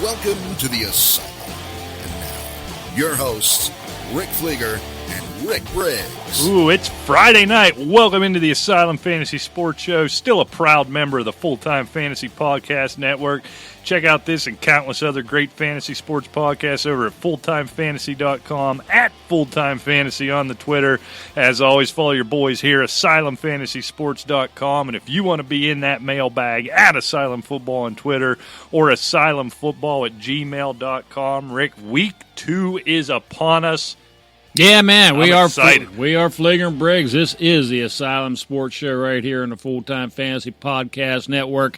Welcome to the Asylum. And now, your hosts, Rick Fleeger and Rick Briggs. Ooh, it's Friday night. Welcome into the Asylum Fantasy Sports Show. Still a proud member of the Full-Time Fantasy Podcast Network. Check out this and countless other great fantasy sports podcasts over at fulltimefantasy.com, at fulltimefantasy on the Twitter. As always, follow your boys here, asylumfantasysports.com. And if you want to be in that mailbag, at Asylum Football on Twitter or asylumfootball at gmail.com. Rick, week 2 is upon us. Yeah, man, we are excited. We are Fleeger and Briggs. This is the Asylum Sports Show right here in the Full-Time Fantasy Podcast Network.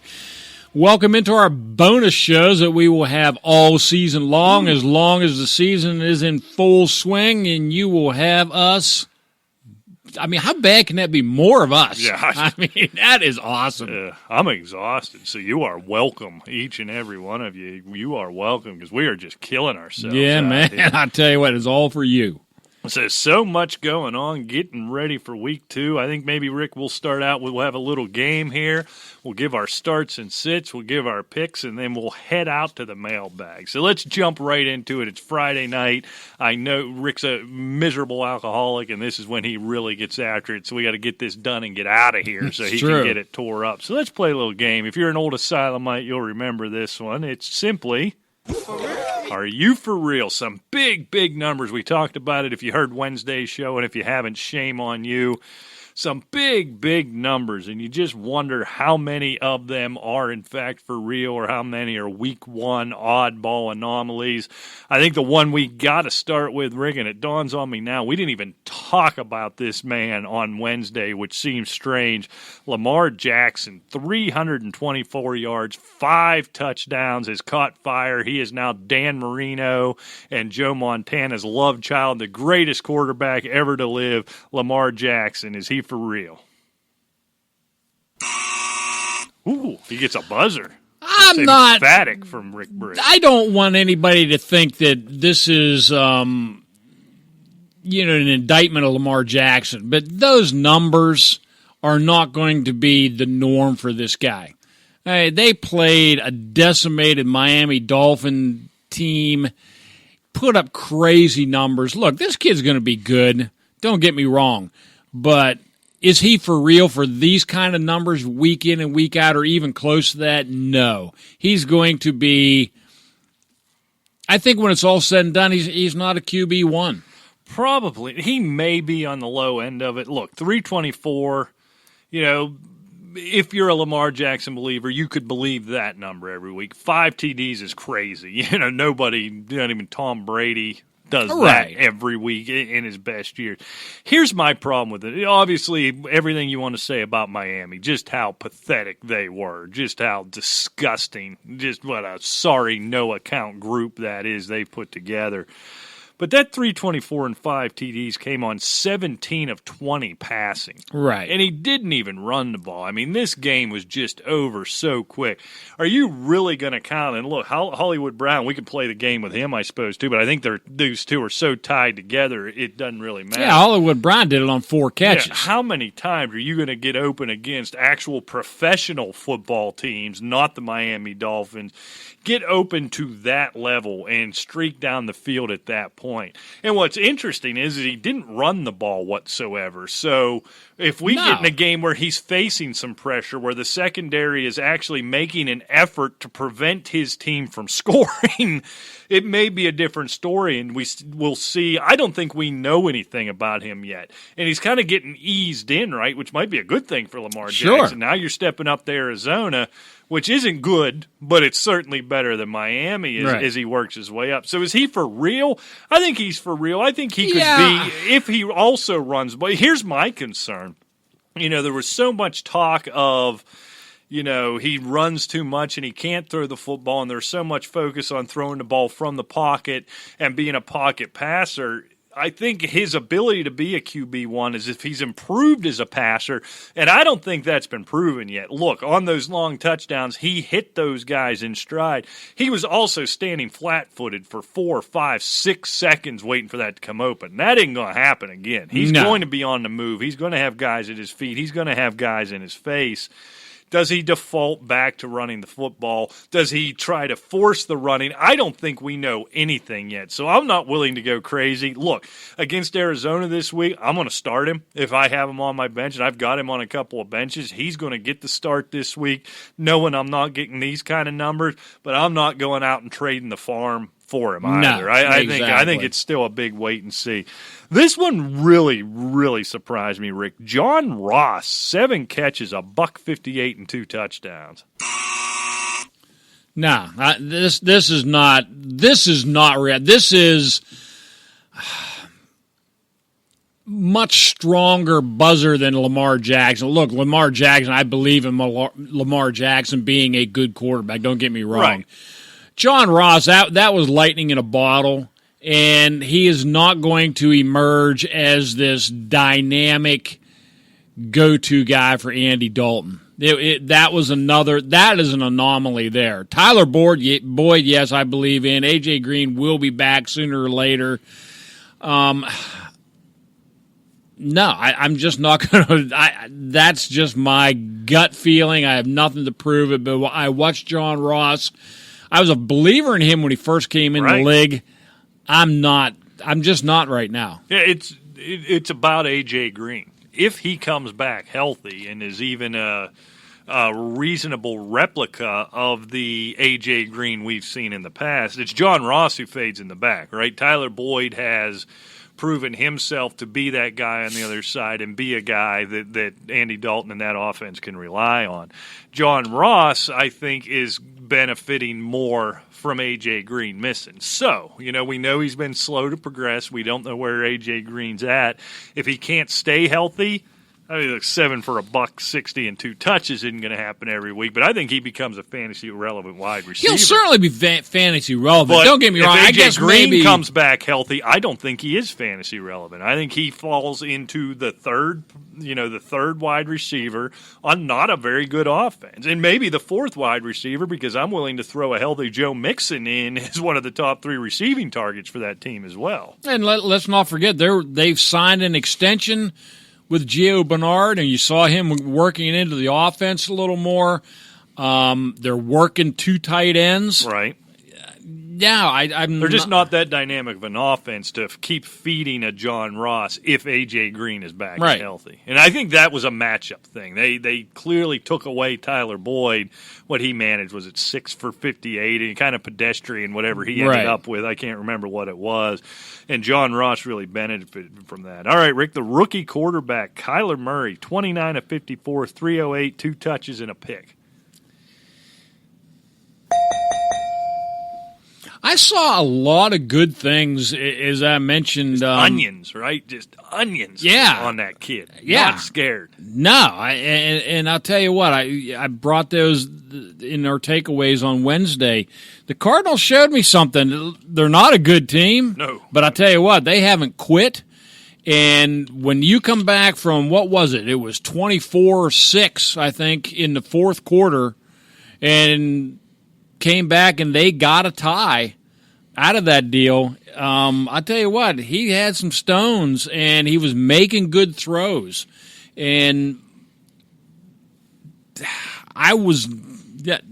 Welcome into our bonus shows that we will have all season long as the season is in full swing, and you will have us. I mean, how bad can that be? More of us. Yeah. I mean, that is awesome. I'm exhausted, so you are welcome, each and every one of you. You are welcome because we are just killing ourselves. Yeah, man, here. I tell you what, it's all for you. So much going on, getting ready for week 2. I think maybe, Rick, we'll start out, we'll have a little game here. We'll give our starts and sits, we'll give our picks, and then we'll head out to the mailbag. So let's jump right into it. It's Friday night. I know Rick's a miserable alcoholic, and this is when he really gets after it. So we got to get this done and get out of here so he can get it tore up. So let's play a little game. If you're an old Asylumite, you'll remember this one. It's simply... Are you for real? Some big, big numbers. We talked about it if you heard Wednesday's show, and if you haven't, shame on you. Some big, big numbers, and you just wonder how many of them are, in fact, for real, or how many are week 1 oddball anomalies. I think the one we got to start with, Rick, and it dawns on me now, we didn't even talk about this man on Wednesday, which seems strange. Lamar Jackson, 324 yards, 5 touchdowns, has caught fire. He is now Dan Marino and Joe Montana's love child, the greatest quarterback ever to live. Lamar Jackson, is he for real? Ooh, he gets a buzzer. I'm not emphatic from Rick Briggs. I don't want anybody to think that this is an indictment of Lamar Jackson, but those numbers are not going to be the norm for this guy. They played a decimated Miami Dolphin team, put up crazy numbers. Look, this kid's going to be good. Don't get me wrong, but is he for real for these kind of numbers week in and week out or even close to that? No. He's going to be, I think when it's all said and done, he's not a QB1. Probably. He may be on the low end of it. Look, 324, if you're a Lamar Jackson believer, you could believe that number every week. 5 TDs is crazy. Nobody, not even Tom Brady, does that every week in his best years. Here's my problem with it. Obviously, everything you want to say about Miami, just how pathetic they were, just how disgusting, just what a sorry no-account group that is they put together. But that 324 and 5 TDs came on 17 of 20 passing. Right. And he didn't even run the ball. I mean, this game was just over so quick. Are you really going to count? And look, Hollywood Brown, we could play the game with him, I suppose, too, but I think those two are so tied together, it doesn't really matter. Yeah, Hollywood Brown did it on 4 catches. Yeah, how many times are you going to get open against actual professional football teams, not the Miami Dolphins, get open to that level and streak down the field at that point? And what's interesting is he didn't run the ball whatsoever. So if we get in a game where he's facing some pressure, where the secondary is actually making an effort to prevent his team from scoring, it may be a different story, and we'll see. I don't think we know anything about him yet. And he's kind of getting eased in, right, which might be a good thing for Lamar Jackson. Now you're stepping up to Arizona, which isn't good, but it's certainly better than Miami as he works his way up. So is he for real? I think he's for real. I think he could be if he also runs. But here's my concern. There was so much talk of, he runs too much and he can't throw the football, and there's so much focus on throwing the ball from the pocket and being a pocket passer. I think his ability to be a QB1 is if he's improved as a passer, and I don't think that's been proven yet. Look, on those long touchdowns, he hit those guys in stride. He was also standing flat-footed for 4, 5, 6 seconds waiting for that to come open. That ain't going to happen again. He's going to be on the move. He's going to have guys at his feet. He's going to have guys in his face. Does he default back to running the football? Does he try to force the running? I don't think we know anything yet, so I'm not willing to go crazy. Look, against Arizona this week, I'm going to start him if I have him on my bench, and I've got him on a couple of benches. He's going to get the start this week, knowing I'm not getting these kind of numbers, but I'm not going out and trading the farm for him either. No, I think it's still a big wait and see. This one really, really surprised me, Rick. John Ross, 7 catches, $158 and 2 touchdowns. Nah, this is not real. This is much stronger buzzer than Lamar Jackson. Look, Lamar Jackson, I believe in Lamar Jackson being a good quarterback. Don't get me wrong. Right. John Ross, that was lightning in a bottle, and he is not going to emerge as this dynamic go-to guy for Andy Dalton. That is an anomaly there. Tyler Boyd, yes, I believe in. A.J. Green will be back sooner or later. No, I'm just not going to. That's just my gut feeling. I have nothing to prove it, but I watched John Ross. I was a believer in him when he first came in the league. I'm not. I'm just not right now. Yeah, it's about A.J. Green. If he comes back healthy and is even a reasonable replica of the A.J. Green we've seen in the past, it's John Ross who fades in the back, right? Tyler Boyd has proven himself to be that guy on the other side and be a guy that Andy Dalton and that offense can rely on. John Ross, I think, is benefiting more from A.J. Green missing. So, we know he's been slow to progress. We don't know where A.J. Green's at. If he can't stay healthy, I mean, 7 for $160 and 2 touches isn't going to happen every week, but I think he becomes a fantasy relevant wide receiver. He'll certainly be fantasy relevant. But don't get me wrong. If I guess Green maybe comes back healthy, I don't think he is fantasy relevant. I think he falls into the third wide receiver on not a very good offense, and maybe the 4th wide receiver, because I'm willing to throw a healthy Joe Mixon in as one of the top 3 receiving targets for that team as well. And let's not forget they've signed an extension with Gio Bernard, and you saw him working into the offense a little more. They're working 2 tight ends. Right. Yeah, they're just not that dynamic of an offense to keep feeding a John Ross if A.J. Green is back and healthy. And I think that was a matchup thing. They clearly took away Tyler Boyd. What he managed was at 6 for 58 and kind of pedestrian, whatever he ended up with. I can't remember what it was. And John Ross really benefited from that. All right, Rick, the rookie quarterback, Kyler Murray, 29 of 54, 308, 2 touches and a pick. I saw a lot of good things, as I mentioned. Onions, right? Just onions on that kid. Yeah. Not scared. No, and I'll tell you what, I brought those in our takeaways on Wednesday. The Cardinals showed me something. They're not a good team. No. But I'll tell you what, they haven't quit. And when you come back from, what was it? It was 24-6, I think, in the 4th quarter, and came back and they got a tie out of that deal. I tell you what, he had some stones and he was making good throws. And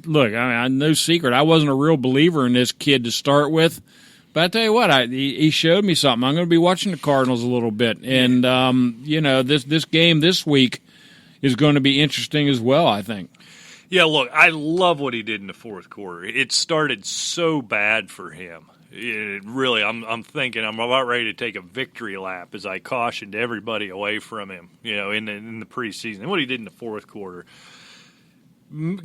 no secret, I wasn't a real believer in this kid to start with. But I tell you what, he showed me something. I'm going to be watching the Cardinals a little bit. And, this game this week is going to be interesting as well, I think. Yeah, look, I love what he did in the 4th quarter. It started so bad for him. Really, I'm thinking I'm about ready to take a victory lap as I cautioned everybody away from him, in the preseason. And what he did in the 4th quarter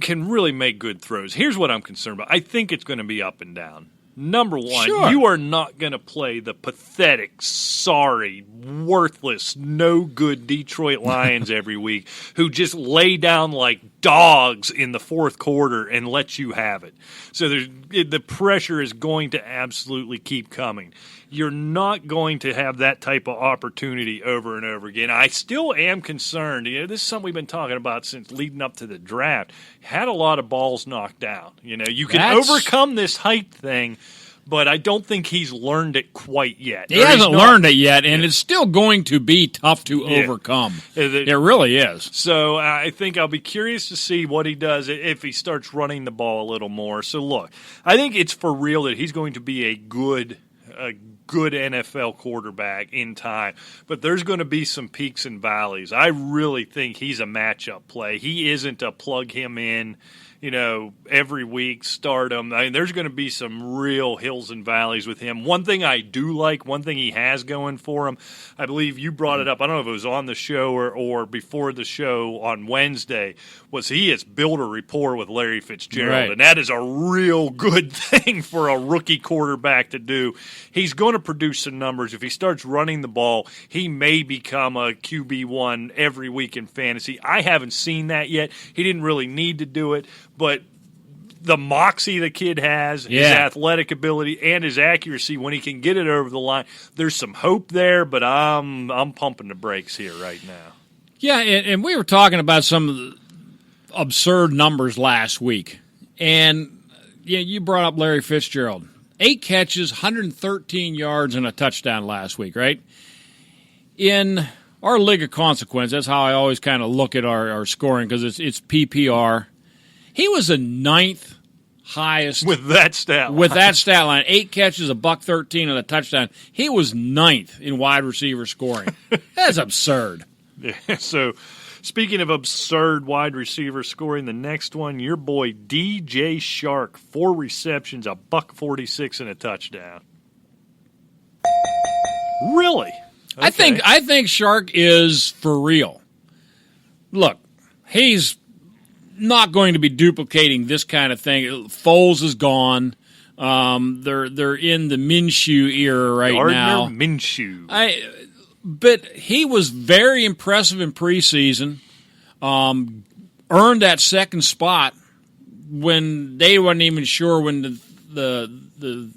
can really make good throws. Here's what I'm concerned about. I think it's going to be up and down. Number one, you are not going to play the pathetic, sorry, worthless, no good Detroit Lions every week who just lay down like dogs in the 4th quarter and let you have it. So the pressure is going to absolutely keep coming. You're not going to have that type of opportunity over and over again. I still am concerned. This is something we've been talking about since leading up to the draft. Had a lot of balls knocked down. You can overcome this height thing, but I don't think he's learned it quite yet. He hasn't learned it yet, and it's still going to be tough to overcome. It really is. So I think I'll be curious to see what he does if he starts running the ball a little more. So look, I think it's for real that he's going to be a good NFL quarterback in time, but there's going to be some peaks and valleys. I really think he's a matchup play. He isn't a plug him in, every week, start him. I mean, there's going to be some real hills and valleys with him. One thing I do like, one thing he has going for him, I believe you brought it up, I don't know if it was on the show or before the show on Wednesday, was he has built a rapport with Larry Fitzgerald, right. And that is a real good thing for a rookie quarterback to do. He's going to produce some numbers. If he starts running the ball, he may become a QB1 every week in fantasy. I haven't seen that yet. He didn't really need to do it, but the moxie the kid has, his athletic ability, and his accuracy when he can get it over the line, there's some hope there, but I'm pumping the brakes here right now. Yeah, and we were talking about some of the absurd numbers last week, and you brought up Larry Fitzgerald. 8 catches, 113 yards, and a touchdown last week, right? In our League of Consequence, that's how I always kind of look at our scoring because it's PPR. He was the 9th highest with that stat line. 8 catches, $113, and a touchdown. He was 9th in wide receiver scoring. That's absurd. Yeah. So, speaking of absurd wide receiver scoring, the next one, your boy DJ Chark, 4 receptions, $146, and a touchdown. Really? Okay. I think Chark is for real. Look, he's not going to be duplicating this kind of thing. Foles is gone. They're in the Minshew era right now. Gardner Minshew. But he was very impressive in preseason. Earned that second spot when they weren't even sure when the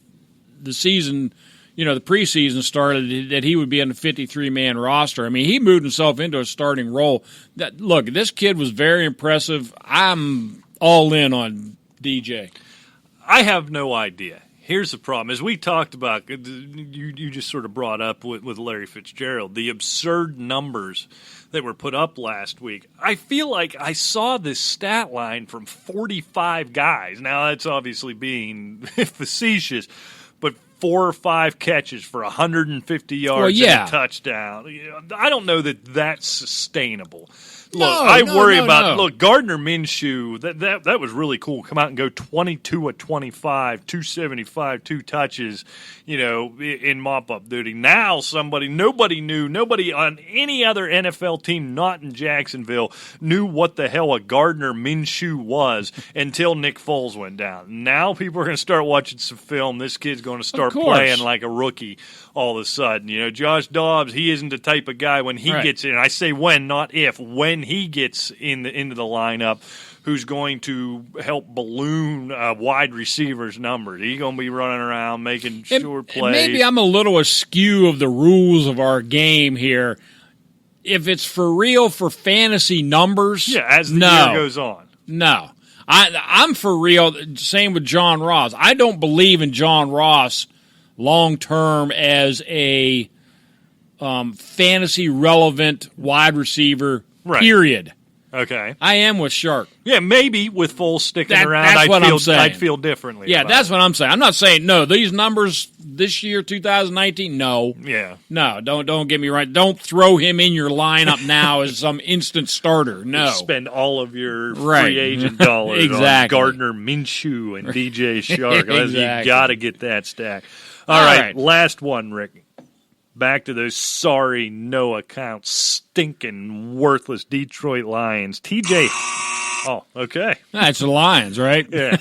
season, the preseason started, that he would be on the 53-man roster. I mean, he moved himself into a starting role. Look, this kid was very impressive. I'm all in on DJ. I have no idea. Here's the problem. As we talked about, you just sort of brought up with Larry Fitzgerald, the absurd numbers that were put up last week. I feel like I saw this stat line from 45 guys. Now, that's obviously being facetious, but 4 or 5 catches for 150 yards and a touchdown. I don't know that that's sustainable. Look, Gardner Minshew, that was really cool. Come out and go 22 of 25, 275, 2 touches, in mop-up duty. Now nobody on any other NFL team not in Jacksonville knew what the hell a Gardner Minshew was until Nick Foles went down. Now people are going to start watching some film. This kid's going to start playing like a rookie all of a sudden. Josh Dobbs, he isn't the type of guy when he gets in. I say when, not if. When he gets into the lineup, who's going to help balloon wide receivers' numbers. He's going to be running around making short plays. Maybe I'm a little askew of the rules of our game here. If it's for real for fantasy numbers, as the year goes on. No. I'm for real. Same with John Ross. I don't believe in John Ross long-term as a fantasy-relevant wide receiver, period. Okay. I am with Chark. Yeah, maybe with Foles sticking around, I'd feel differently. Yeah, that's what I'm saying. I'm not saying, no, these numbers this year, 2019, no. Yeah. No, don't get me right. Don't throw him in your lineup now as some instant starter. No. Spend all of your free agent dollars on Gardner Minshew and DJ Chark. You got to get that stack. All right, last one, Rick. Back to those sorry, no account, stinking, worthless Detroit Lions. TJ. Oh, okay. That's the Lions, right? Yeah.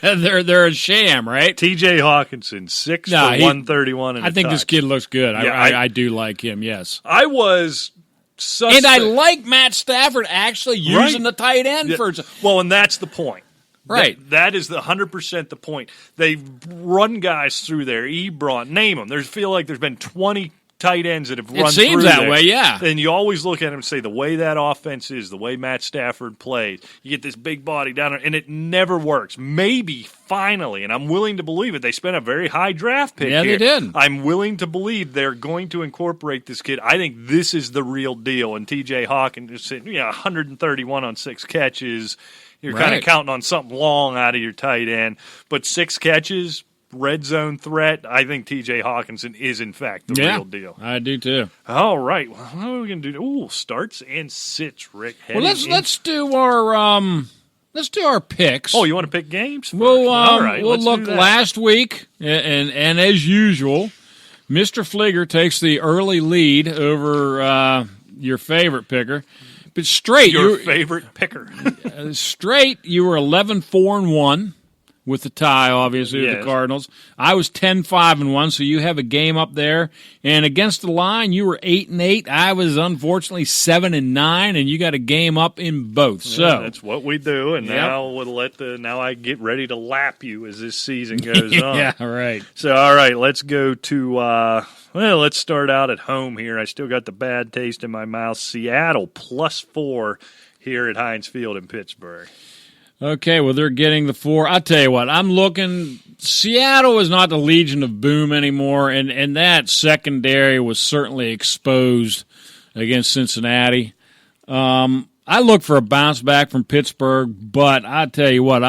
they're a sham, right? TJ Hawkinson, 6 for 131 and I think this kid looks good. Yeah, I do like him, yes. I was suspect. And I like Matt Stafford actually using the tight end for. Well, and that's the point. Right. That is 100% the point. They run guys through there. Ebron, name them. Feel like there's been 20 tight ends that have run It seems through that there, way, yeah. then you always look at them and say, the way that offense is, the way Matt Stafford plays, you get this big body down there, and it never works. Maybe, finally, and I'm willing to believe it, they spent a very high draft pick here. Yeah, they did. I'm willing to believe they're going to incorporate this kid. I think this is the real deal. And T.J. Hawkins is sitting, 131 on 6 catches. You're kind of counting on something long out of your tight end. But 6 catches, red zone threat, I think T.J. Hawkinson is, in fact, the real deal. I do, too. All right. Well, what are we going to do? Ooh, starts and sits, Rick. Well, let's do our picks. Oh, you want to pick games first? All right. We'll look last week, and as usual, Mr. Fleeger takes the early lead over your favorite picker. But straight, your favorite picker. Straight, you were 11-4-1. With the tie, obviously, with the Cardinals. I was 10-5-1, so you have a game up there. And against the line, you were 8-8. I was unfortunately 7-9, and you got a game up in both. So that's what we do. And now now I get ready to lap you as this season goes on. Yeah, right. So all right, let's go to let's start out at home here. I still got the bad taste in my mouth. Seattle +4 here at Heinz Field in Pittsburgh. Okay, well, they're getting the 4. I'll tell you what, I'm looking – Seattle is not the Legion of Boom anymore, and that secondary was certainly exposed against Cincinnati. I look for a bounce back from Pittsburgh, but I tell you what,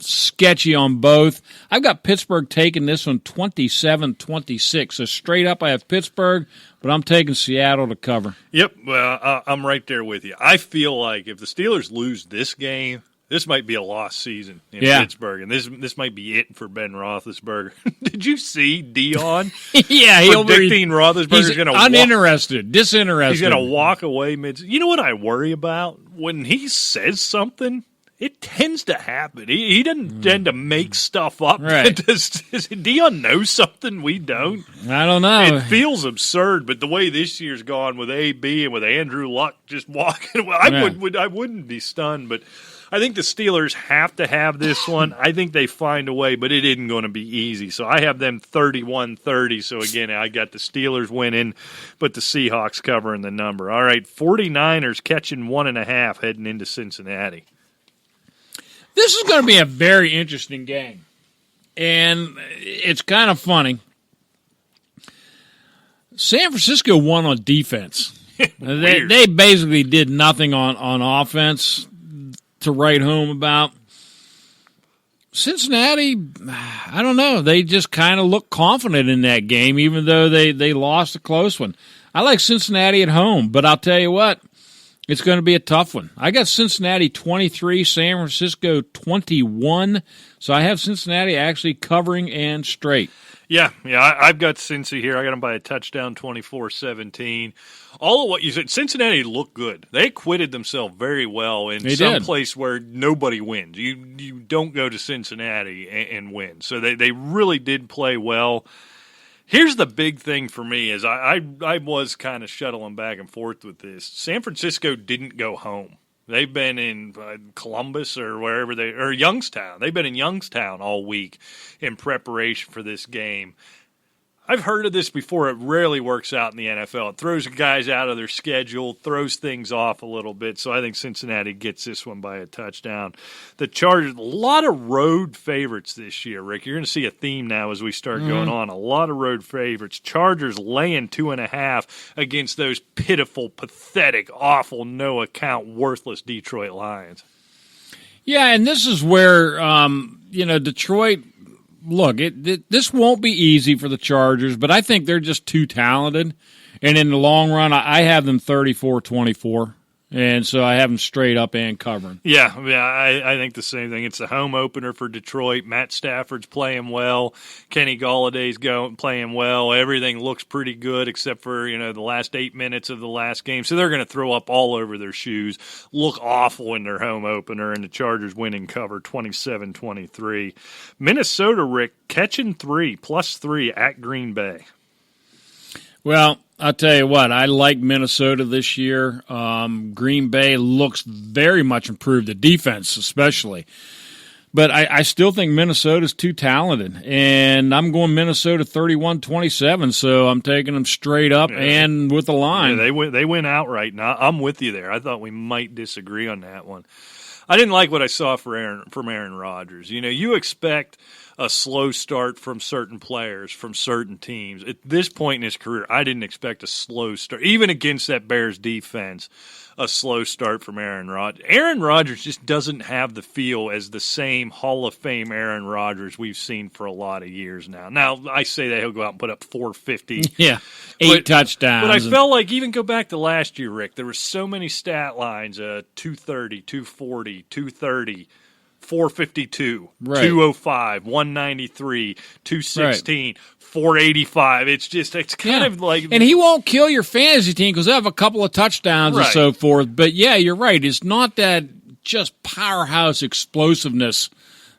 sketchy on both. I've got Pittsburgh taking this one 27-26. So straight up I have Pittsburgh, but I'm taking Seattle to cover. Yep, well, I'm right there with you. I feel like if the Steelers lose this game, this might be a lost season in Pittsburgh, and this might be it for Ben Roethlisberger. Did you see Dion? Yeah, predicting Roethlisberger's going to disinterested. He's going to walk away mid. You know what I worry about when he says something? It tends to happen. He doesn't tend to make stuff up. Right. Does Dion know something we don't? I don't know. It feels absurd, but the way this year's gone with AB and with Andrew Luck just walking away, I wouldn't be stunned, but I think the Steelers have to have this one. I think they find a way, but it isn't going to be easy. So I have them 31-30. So, again, I got the Steelers winning, but the Seahawks covering the number. All right, 49ers catching 1.5 heading into Cincinnati. This is going to be a very interesting game, and it's kind of funny. San Francisco won on defense. They basically did nothing on offense to write home about. Cincinnati, I don't know. They just kind of look confident in that game, even though they lost a close one. I like Cincinnati at home, but I'll tell you what, it's going to be a tough one. I got Cincinnati 23, San Francisco 21, so I have Cincinnati actually covering and straight. Yeah, I've got Cincy here. I got them by a touchdown, 24-17. All of what you said, Cincinnati looked good. They acquitted themselves very well in some place where nobody wins. You don't go to Cincinnati and win. So they really did play well. Here's the big thing for me is I was kind of shuttling back and forth with this. San Francisco didn't go home. They've been in Columbus or wherever or Youngstown. They've been in Youngstown all week in preparation for this game. I've heard of this before. It rarely works out in the NFL. It throws guys out of their schedule, throws things off a little bit. So I think Cincinnati gets this one by a touchdown. The Chargers, a lot of road favorites this year, Rick. You're going to see a theme now as we start going on. A lot of road favorites. Chargers laying 2.5 against those pitiful, pathetic, awful, no account, worthless Detroit Lions. Yeah, and this is where, Detroit, look, this won't be easy for the Chargers, but I think they're just too talented. And in the long run, I have them 34-24. And so I have them straight up and covering. Yeah, I think the same thing. It's the home opener for Detroit. Matt Stafford's playing well. Kenny Galladay's playing well. Everything looks pretty good except for, the last 8 minutes of the last game. So they're going to throw up all over their shoes, look awful in their home opener, and the Chargers winning cover 27-23. Minnesota, Rick, catching 3, +3 at Green Bay. Well, I'll tell you what, I like Minnesota this year. Green Bay looks very much improved, the defense especially. But I still think Minnesota's too talented, and I'm going Minnesota 31-27, so I'm taking them straight up and with the line. Yeah, they went outright. Now, I'm with you there. I thought we might disagree on that one. I didn't like what I saw from Aaron Rodgers. You expect a slow start from certain players, from certain teams. At this point in his career, I didn't expect a slow start, even against that Bears defense. A slow start from Aaron Rodgers. Aaron Rodgers just doesn't have the feel as the same Hall of Fame Aaron Rodgers we've seen for a lot of years now. Now, I say that he'll go out and put up 450. Yeah, 8 touchdowns. But I felt like, even go back to last year, Rick, there were so many stat lines, 230, 240, 230, 452, right. 205, 193, 216. Right. 485. It's kind of like, and he won't kill your fantasy team because they have a couple of touchdowns and so forth. But yeah, you're right. It's not that just powerhouse explosiveness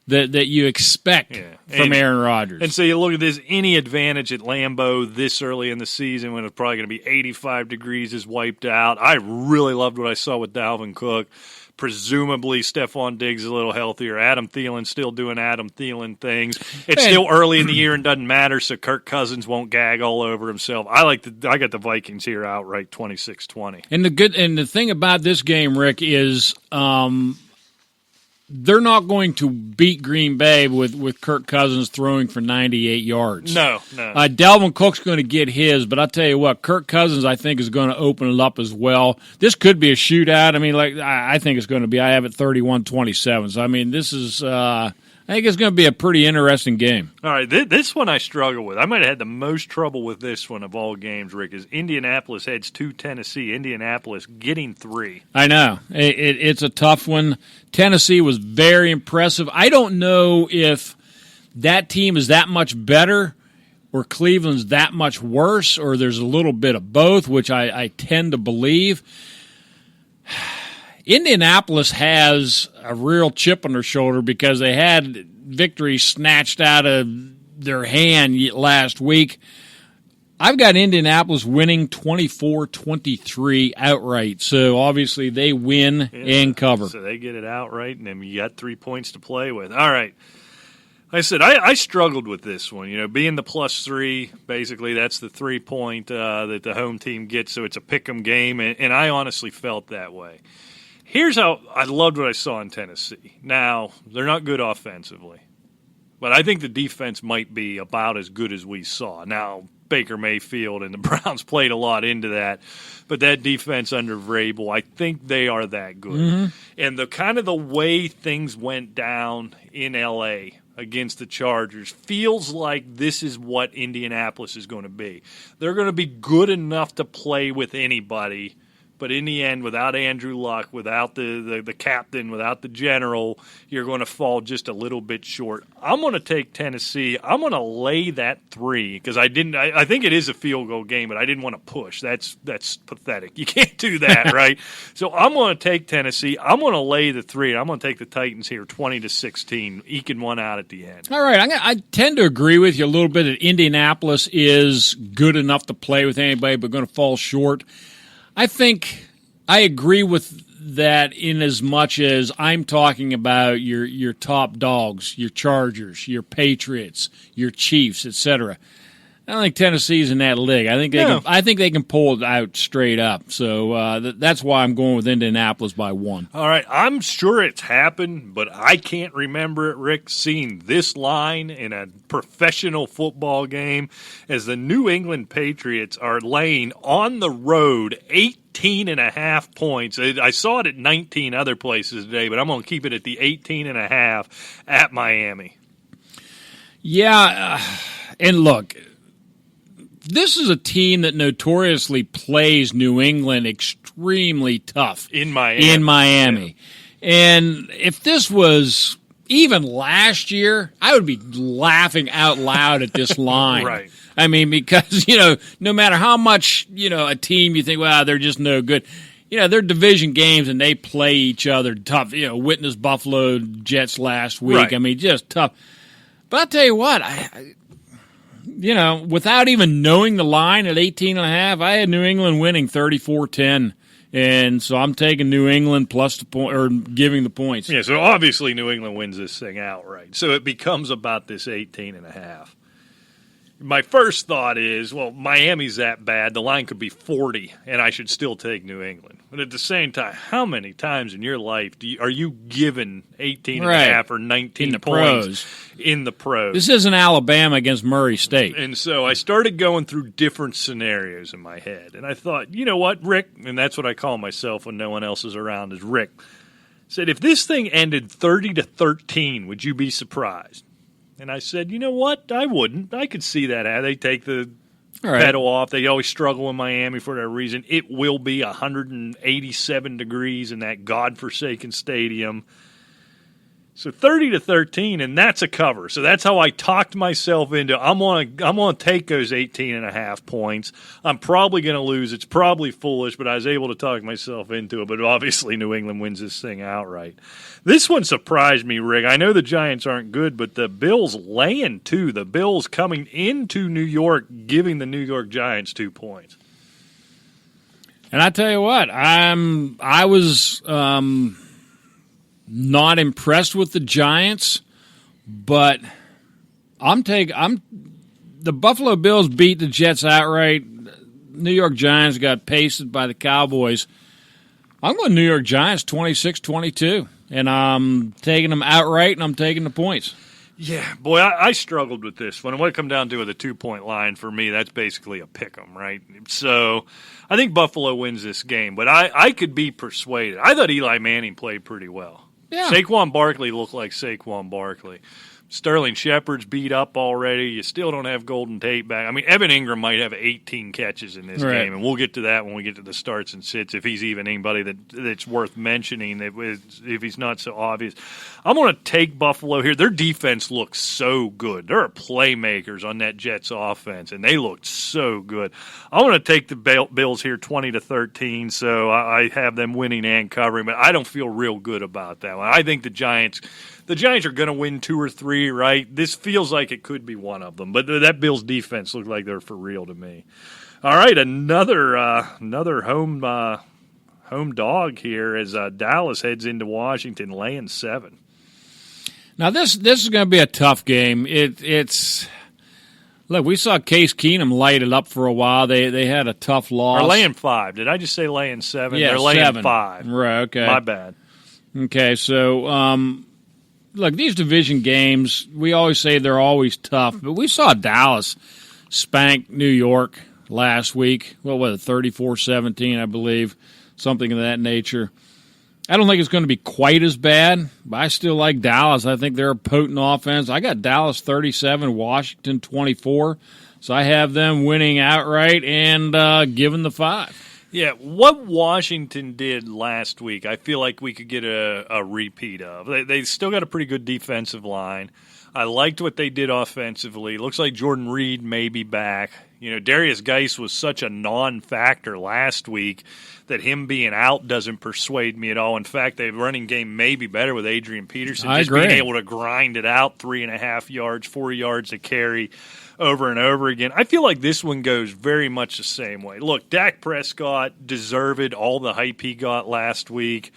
that you expect from Aaron Rodgers. And so you look at this, any advantage at Lambeau this early in the season when it's probably going to be 85 degrees is wiped out. I really loved what I saw with Dalvin Cook. Presumably, Stephon Diggs is a little healthier. Adam Thielen's still doing Adam Thielen things. It's still early in the year and doesn't matter, so Kirk Cousins won't gag all over himself. I got the Vikings here outright 26-20. And the thing about this game, Rick, is they're not going to beat Green Bay with Kirk Cousins throwing for 98 yards. No. Dalvin Cook's going to get his, but I'll tell you what, Kirk Cousins, I think, is going to open it up as well. This could be a shootout. I mean, I think it's going to be. I have it 31-27. So, I mean, this is I think it's going to be a pretty interesting game. All right, this one I struggle with. I might have had the most trouble with this one of all games, Rick, is Indianapolis heads to Tennessee. Indianapolis getting 3. I know. It's a tough one. Tennessee was very impressive. I don't know if that team is that much better or Cleveland's that much worse, or there's a little bit of both, which I tend to believe. Indianapolis has a real chip on their shoulder because they had victory snatched out of their hand last week. I've got Indianapolis winning 24-23 outright, so obviously they win and cover. So they get it outright, and then you got 3 points to play with. All right. Like I said, I struggled with this one. Being the +3, basically that's the 3-point that the home team gets, so it's a pick'em game, and I honestly felt that way. Here's how I loved what I saw in Tennessee. Now, they're not good offensively, but I think the defense might be about as good as we saw. Now, Baker Mayfield and the Browns played a lot into that, but that defense under Vrabel, I think they are that good. Mm-hmm. And the way things went down in L.A. against the Chargers feels like this is what Indianapolis is going to be. They're going to be good enough to play with anybody. But in the end, without Andrew Luck, without the captain, without the general, you're going to fall just a little bit short. I'm going to take Tennessee. I'm going to lay that 3 because I think it is a field goal game, but I didn't want to push. That's pathetic. You can't do that, right? So I'm going to take Tennessee. I'm going to lay the 3. I'm going to take the Titans here, 20-16, eking one out at the end. All right, I tend to agree with you a little bit that Indianapolis is good enough to play with anybody, but going to fall short. I think I agree with that in as much as I'm talking about your top dogs, your Chargers, your Patriots, your Chiefs, etc. I don't think Tennessee's in that league. I think they can pull it out straight up. So that's why I'm going with Indianapolis by 1. All right, I'm sure it's happened, but I can't remember it, Rick, seeing this line in a professional football game as the New England Patriots are laying on the road 18.5 points. I saw it at 19 other places today, but I'm going to keep it at the 18.5 at Miami. Yeah, and look, this is a team that notoriously plays New England extremely tough. In Miami. Yeah. And if this was even last year, I would be laughing out loud at this line. Right. I mean, because, no matter how much, a team you think, well, they're just no good. They're division games and they play each other tough. Witness Buffalo Jets last week. Right. I mean, just tough. But I'll tell you what, without even knowing the line at 18.5, I had New England winning 34-10 And so I'm taking New England plus the point, or giving the points. Yeah, so obviously New England wins this thing outright. So it becomes about this 18.5. My first thought is, well, Miami's that bad. The line could be 40, and I should still take New England. But at the same time, how many times in your life are you given 18.5 or 19 points in the pros? This isn't Alabama against Murray State. And so I started going through different scenarios in my head. And I thought, you know what, Rick, and that's what I call myself when no one else is around, is Rick, said, if this thing ended 30-13, would you be surprised? And I said, you know what? I wouldn't. I could see that. They take the pedal off. They always struggle in Miami for that reason. It will be 187 degrees in that godforsaken stadium. So 30-13, and that's a cover. So that's how I talked myself into, I'm gonna take those 18.5 points. I'm probably going to lose. It's probably foolish, but I was able to talk myself into it. But obviously New England wins this thing outright. This one surprised me, Rick. I know the Giants aren't good, but the Bills laying 2. The Bills coming into New York, giving the New York Giants 2 points. And I tell you what, I was not impressed with the Giants, but the Buffalo Bills beat the Jets outright. New York Giants got pasted by the Cowboys. I'm going New York Giants 26-22, and I'm taking them outright, and I'm taking the points. Yeah, boy, I struggled with this one. And what it come down to with a 2-point line, for me, that's basically a pick 'em, right? So I think Buffalo wins this game, but I could be persuaded. I thought Eli Manning played pretty well. Yeah. Saquon Barkley looked like Saquon Barkley. Sterling Shepard's beat up already. You still don't have Golden Tate back. I mean, Evan Ingram might have 18 catches in this game, and we'll get to that when we get to the starts and sits, if he's even anybody that's worth mentioning, if he's not so obvious. I'm going to take Buffalo here. Their defense looks so good. There are playmakers on that Jets offense, and they looked so good. I'm going to take the Bills here 20-13, so I have them winning and covering, but I don't feel real good about that one. I think the Giants are going to win 2 or 3, right? This feels like it could be one of them, but that Bills defense looked like they're for real to me. All right, another home dog here as Dallas heads into Washington, laying 7. Now this is going to be a tough game. It's look, we saw Case Keenum light it up for a while. They had a tough loss. They're laying 5. Did I just say laying 7? Yeah, they're laying 7. 5. Right. Okay. My bad. Okay, so. Look, these division games, we always say they're always tough, but we saw Dallas spank New York last week. What was it, 34-17, I believe, something of that nature. I don't think it's going to be quite as bad, but I still like Dallas. I think they're a potent offense. I got Dallas 37, Washington 24, so I have them winning outright and giving the 5. Yeah, what Washington did last week, I feel like we could get a repeat of. They still got a pretty good defensive line. I liked what they did offensively. Looks like Jordan Reed may be back. You know, Darius Geis was such a non-factor last week that him being out doesn't persuade me at all. In fact, the running game may be better with Adrian Peterson. I agree. Being able to grind it out 3.5 yards, 4 yards to carry over and over again. I feel like this one goes very much the same way. Look, Dak Prescott deserved all the hype he got last week.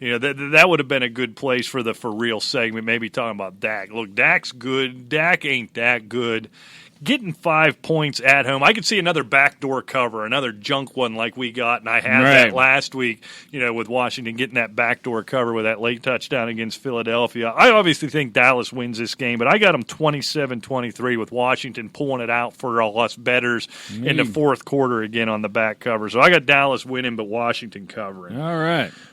You know, that would have been a good place for the for real segment, maybe talking about Dak. Look, Dak's good. Dak ain't that good. Getting 5 points at home, I could see another backdoor cover, another junk one like we got, and I had that last week, you know, with Washington getting that backdoor cover with that late touchdown against Philadelphia. I obviously think Dallas wins this game, but I got them 27-23 with Washington pulling it out for all us bettors in the fourth quarter again on the back cover. So I got Dallas winning, but Washington covering.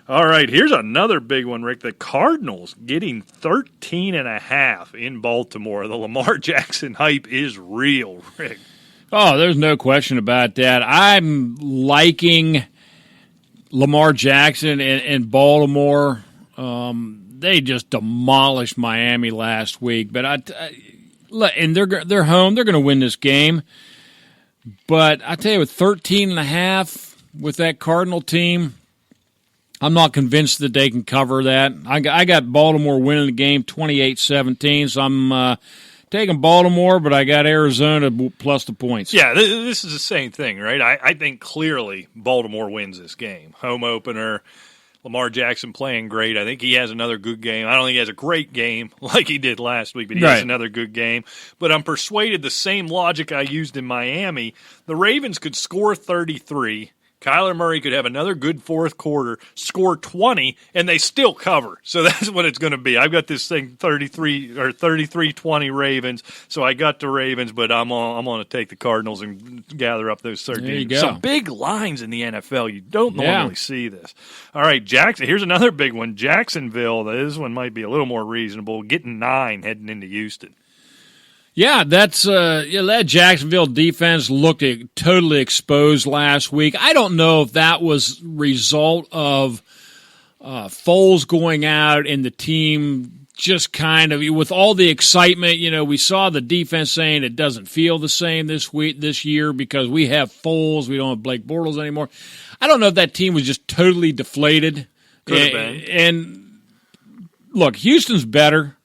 All right, here's another big one, Rick. The Cardinals getting 13.5 in Baltimore. The Lamar Jackson hype is real, Rick. Oh, there's no question about that. I'm liking Lamar Jackson in Baltimore. They just demolished Miami last week, but and they're home. They're going to win this game. But I tell you, with 13.5 with that Cardinal team, I'm not convinced that they can cover that. I got Baltimore winning the game 28-17, so I'm taking Baltimore, but I got Arizona plus the points. Yeah, this is the same thing, right? I think clearly Baltimore wins this game. Home opener, Lamar Jackson playing great. I think he has another good game. I don't think he has a great game like he did last week, but he has another good game. But I'm persuaded the same logic I used in Miami, the Ravens could score 33. Kyler Murray could have another good fourth quarter, score 20, and they still cover. So that's what it's going to be. I've got this thing 33-20 Ravens, so I got the Ravens, but I'm going to take the Cardinals and gather up those 13. There you go. Some big lines in the NFL. You don't normally see this. All right, Jackson. Here's another big one. Jacksonville. This one might be a little more reasonable. Getting 9 heading into Houston. Yeah, that's that Jacksonville defense looked totally exposed last week. I don't know if that was result of Foles going out and the team just kind of with all the excitement. We saw the defense saying it doesn't feel the same this year because we have Foles, we don't have Blake Bortles anymore. I don't know if that team was just totally deflated. Could have been. And look, Houston's better.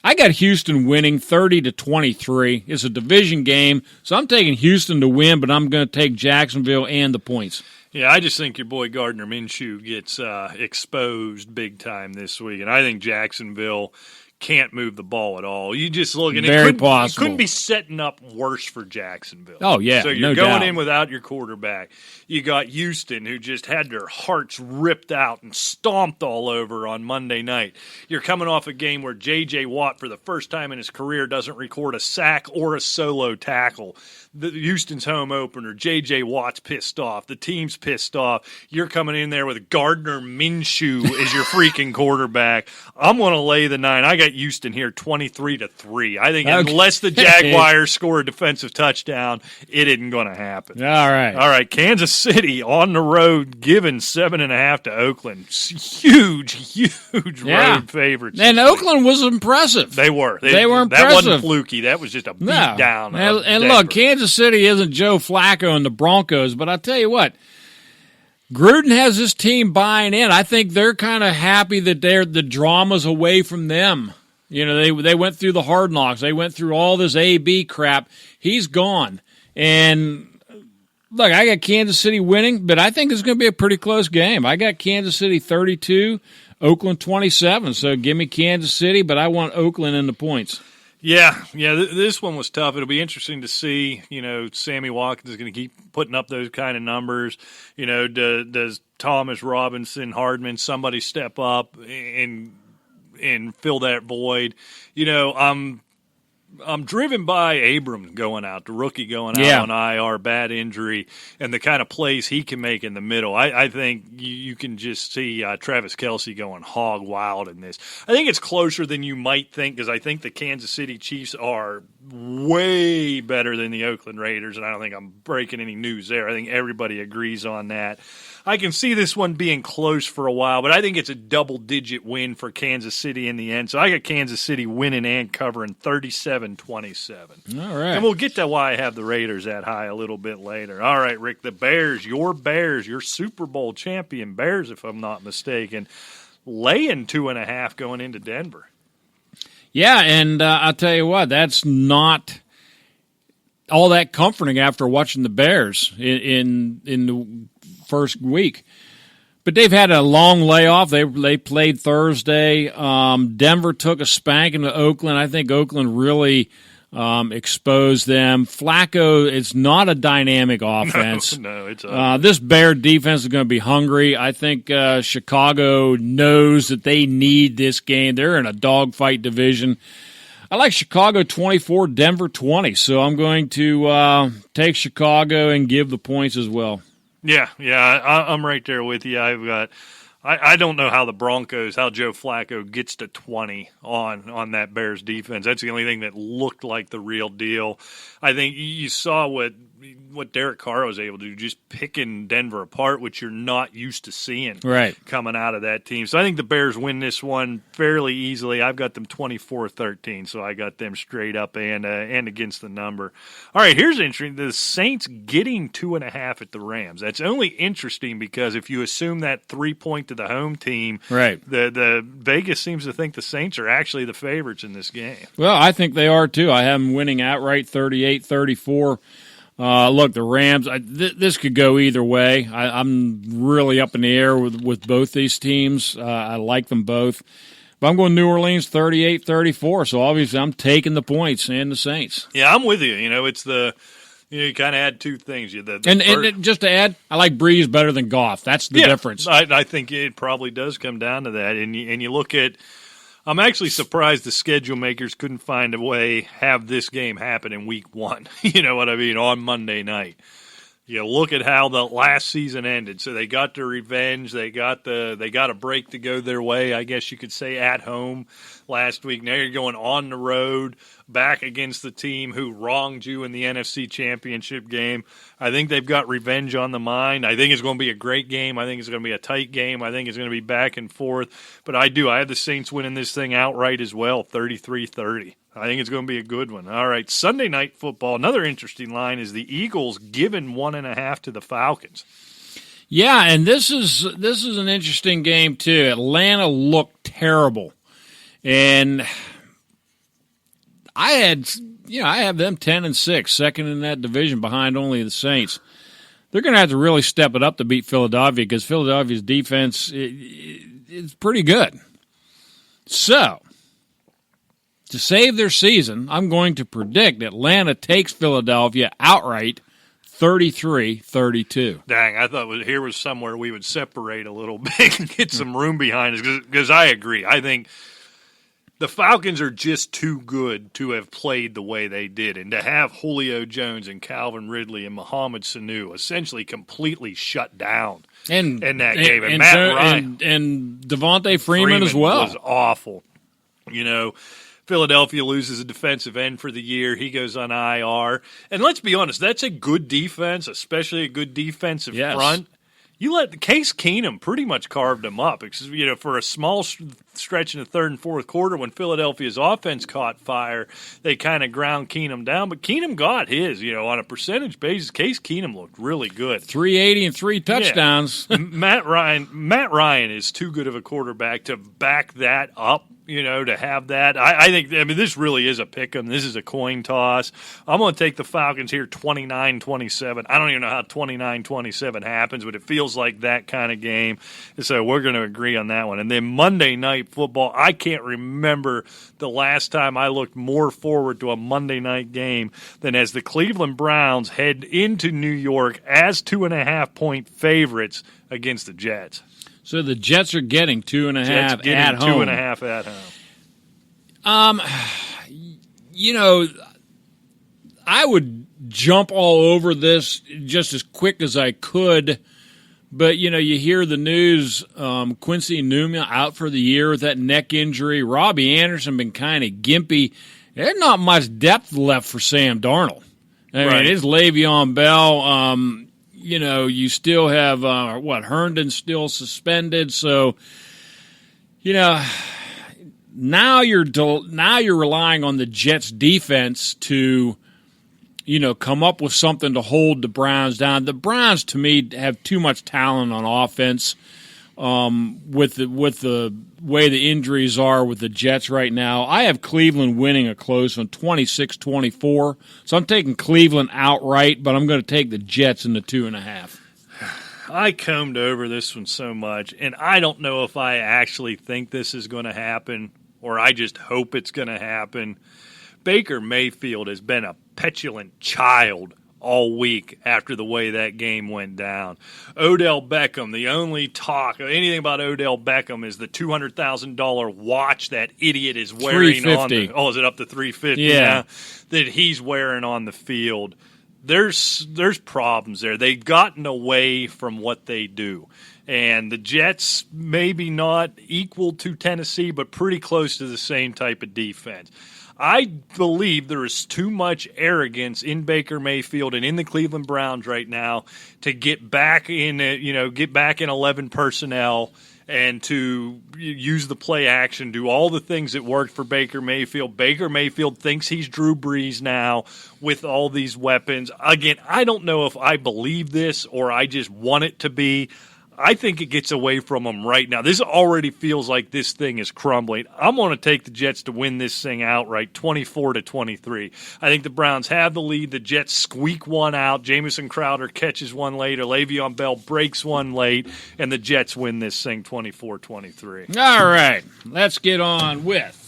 I got Houston winning 30-23. It's a division game, so I'm taking Houston to win, but I'm going to take Jacksonville and the points. Yeah, I just think your boy Gardner Minshew gets exposed big time this week, and I think Jacksonville can't move the ball at all. You just look at it possible. It couldn't be setting up worse for Jacksonville. Oh, yeah, so you're no going doubt. in without your quarterback. You got Houston, who just had their hearts ripped out and stomped all over on Monday night. You're coming off a game where J.J. Watt, for the first time in his career, doesn't record a sack or a solo tackle. The Houston's home opener. J.J. Watt's pissed off. The team's pissed off. You're coming in there with Gardner Minshew as your freaking quarterback. I'm going to lay the 9. I got Houston here 23-3. I think unless the Jaguars score a defensive touchdown, it isn't going to happen. All right. Kansas City on the road, giving 7.5 to Oakland. Huge road favorites. And Oakland was impressive. They were. They were impressive. That wasn't fluky. That was just a beat down. And look, Kansas City isn't Joe Flacco and the Broncos, but I'll tell you what, Gruden has this team buying in. I think they're kind of happy that the drama's away from them. They went through the hard knocks. They went through all this A-B crap. He's gone. And look, I got Kansas City winning, but I think it's going to be a pretty close game. I got Kansas City 32, Oakland 27. So give me Kansas City, but I want Oakland in the points. Yeah, this one was tough. It'll be interesting to see, Sammy Watkins is going to keep putting up those kind of numbers. Does Thomas, Robinson, Hardman, somebody step up and fill that void? I'm driven by Abram going out, the rookie going out on IR, bad injury, and the kind of plays he can make in the middle. I think you can just see Travis Kelce going hog wild in this. I think it's closer than you might think because I think the Kansas City Chiefs are way better than the Oakland Raiders, and I don't think I'm breaking any news there. I think everybody agrees on that. I can see this one being close for a while, but I think it's a double-digit win for Kansas City in the end. So I got Kansas City winning and covering 37-27. All right. And we'll get to why I have the Raiders that high a little bit later. All right, Rick, the Bears, your Super Bowl champion Bears, if I'm not mistaken, laying 2.5 going into Denver. Yeah, and I'll tell you what, that's not all that comforting after watching the Bears in the first week. But they've had a long layoff. They played Thursday. Denver took a spanking to Oakland. I think Oakland really exposed them. Flacco, it's not a dynamic offense. No, it's this Bear defense is going to be hungry. I think Chicago knows that they need this game. They're in a dogfight division. I like Chicago 24, Denver 20. So I'm going to take Chicago and give the points as well. Yeah, I'm right there with you. I don't know how Joe Flacco gets to 20 on that Bears defense. That's the only thing that looked like the real deal. I think you saw what what Derek Carr was able to do, just picking Denver apart, which you're not used to seeing coming out of that team. So I think the Bears win this one fairly easily. I've got them 24-13, so I got them straight up and against the number. All right, here's interesting. The Saints getting 2.5 at the Rams. That's only interesting because if you assume that 3-point to the home team, the Vegas seems to think the Saints are actually the favorites in this game. Well, I think they are too. I have them winning outright 38-34. Look, the Rams, this could go either way. I'm really up in the air with both these teams. I like them both. But I'm going New Orleans 38-34, so obviously I'm taking the points and the Saints. Yeah, I'm with you. It's you kind of add two things. And just to add, I like Breeze better than Goff. That's the difference. I think it probably does come down to that. And you look at – I'm actually surprised the schedule makers couldn't find a way have this game happen in week 1. You know what I mean? On Monday night. You look at how the last season ended. So they got their revenge. They got a break to go their way, I guess you could say, at home last week. Now you're going on the road back against the team who wronged you in the NFC Championship game. I think they've got revenge on the mind. I think it's going to be a great game. I think it's going to be a tight game. I think it's going to be back and forth. But I have the Saints winning this thing outright as well, 33-30. I think it's going to be a good one. All right, Sunday Night Football. Another interesting line is the Eagles giving 1.5 to the Falcons. Yeah, and this is an interesting game too. Atlanta looked terrible, and I have them 10-6, second in that division behind only the Saints. They're going to have to really step it up to beat Philadelphia because Philadelphia's defense is pretty good. So, to save their season, I'm going to predict Atlanta takes Philadelphia outright 33-32. Dang, I thought here was somewhere we would separate a little bit and get some room behind us because I agree. I think the Falcons are just too good to have played the way they did. And to have Julio Jones and Calvin Ridley and Mohamed Sanu essentially completely shut down in that game. And Matt Ryan. And Devante Freeman as well. Was awful. Philadelphia loses a defensive end for the year. He goes on IR. And let's be honest, that's a good defense, especially a good defensive front. You let Case Keenum pretty much carved him up. For a small stretch in the third and fourth quarter when Philadelphia's offense caught fire, they kind of ground Keenum down. But Keenum got his. On a percentage basis, Case Keenum looked really good. 380 and 3 touchdowns. Yeah. Matt Ryan is too good of a quarterback to back that up. To have that. I think, this really is a pick 'em. This is a coin toss. I'm going to take the Falcons here 29-27. I don't even know how 29-27 happens, but it feels like that kind of game. So we're going to agree on that one. And then Monday Night Football, I can't remember the last time I looked more forward to a Monday night game than as the Cleveland Browns head into New York as 2.5-point favorites against the Jets. So the Jets are getting 2.5 at home. 2.5 at home. I would jump all over this just as quick as I could, but you hear the news. Quincy Enunwa out for the year with that neck injury. Robbie Anderson been kind of gimpy. There's not much depth left for Sam Darnold. I mean, it's Le'Veon Bell. You still have, Herndon's still suspended. So, now you're relying on the Jets defense to, come up with something to hold the Browns down. The Browns, to me, have too much talent on offense. With the way the injuries are with the Jets right now, I have Cleveland winning a close one, 26-24. So I'm taking Cleveland outright, but I'm going to take the Jets in the 2.5. I combed over this one so much, and I don't know if I actually think this is going to happen or I just hope it's going to happen. Baker Mayfield has been a petulant child all week after the way that game went down. Odell Beckham, the only talk, anything about Odell Beckham is the $200,000 watch that idiot is wearing on the, is it up to $350 now? That he's wearing on the field. There's problems there. They've gotten away from what they do. And the Jets, maybe not equal to Tennessee, but pretty close to the same type of defense. I believe there is too much arrogance in Baker Mayfield and in the Cleveland Browns right now to get back in 11 personnel and to use the play action, do all the things that worked for Baker Mayfield. Baker Mayfield thinks he's Drew Brees now with all these weapons. Again, I don't know if I believe this or I just want it to be. I think it gets away from them right now. This already feels like this thing is crumbling. I'm going to take the Jets to win this thing outright, 24-23. I think the Browns have the lead. The Jets squeak one out. Jamison Crowder catches one late, or Le'Veon Bell breaks one late, and the Jets win this thing 24-23. All right, let's get on with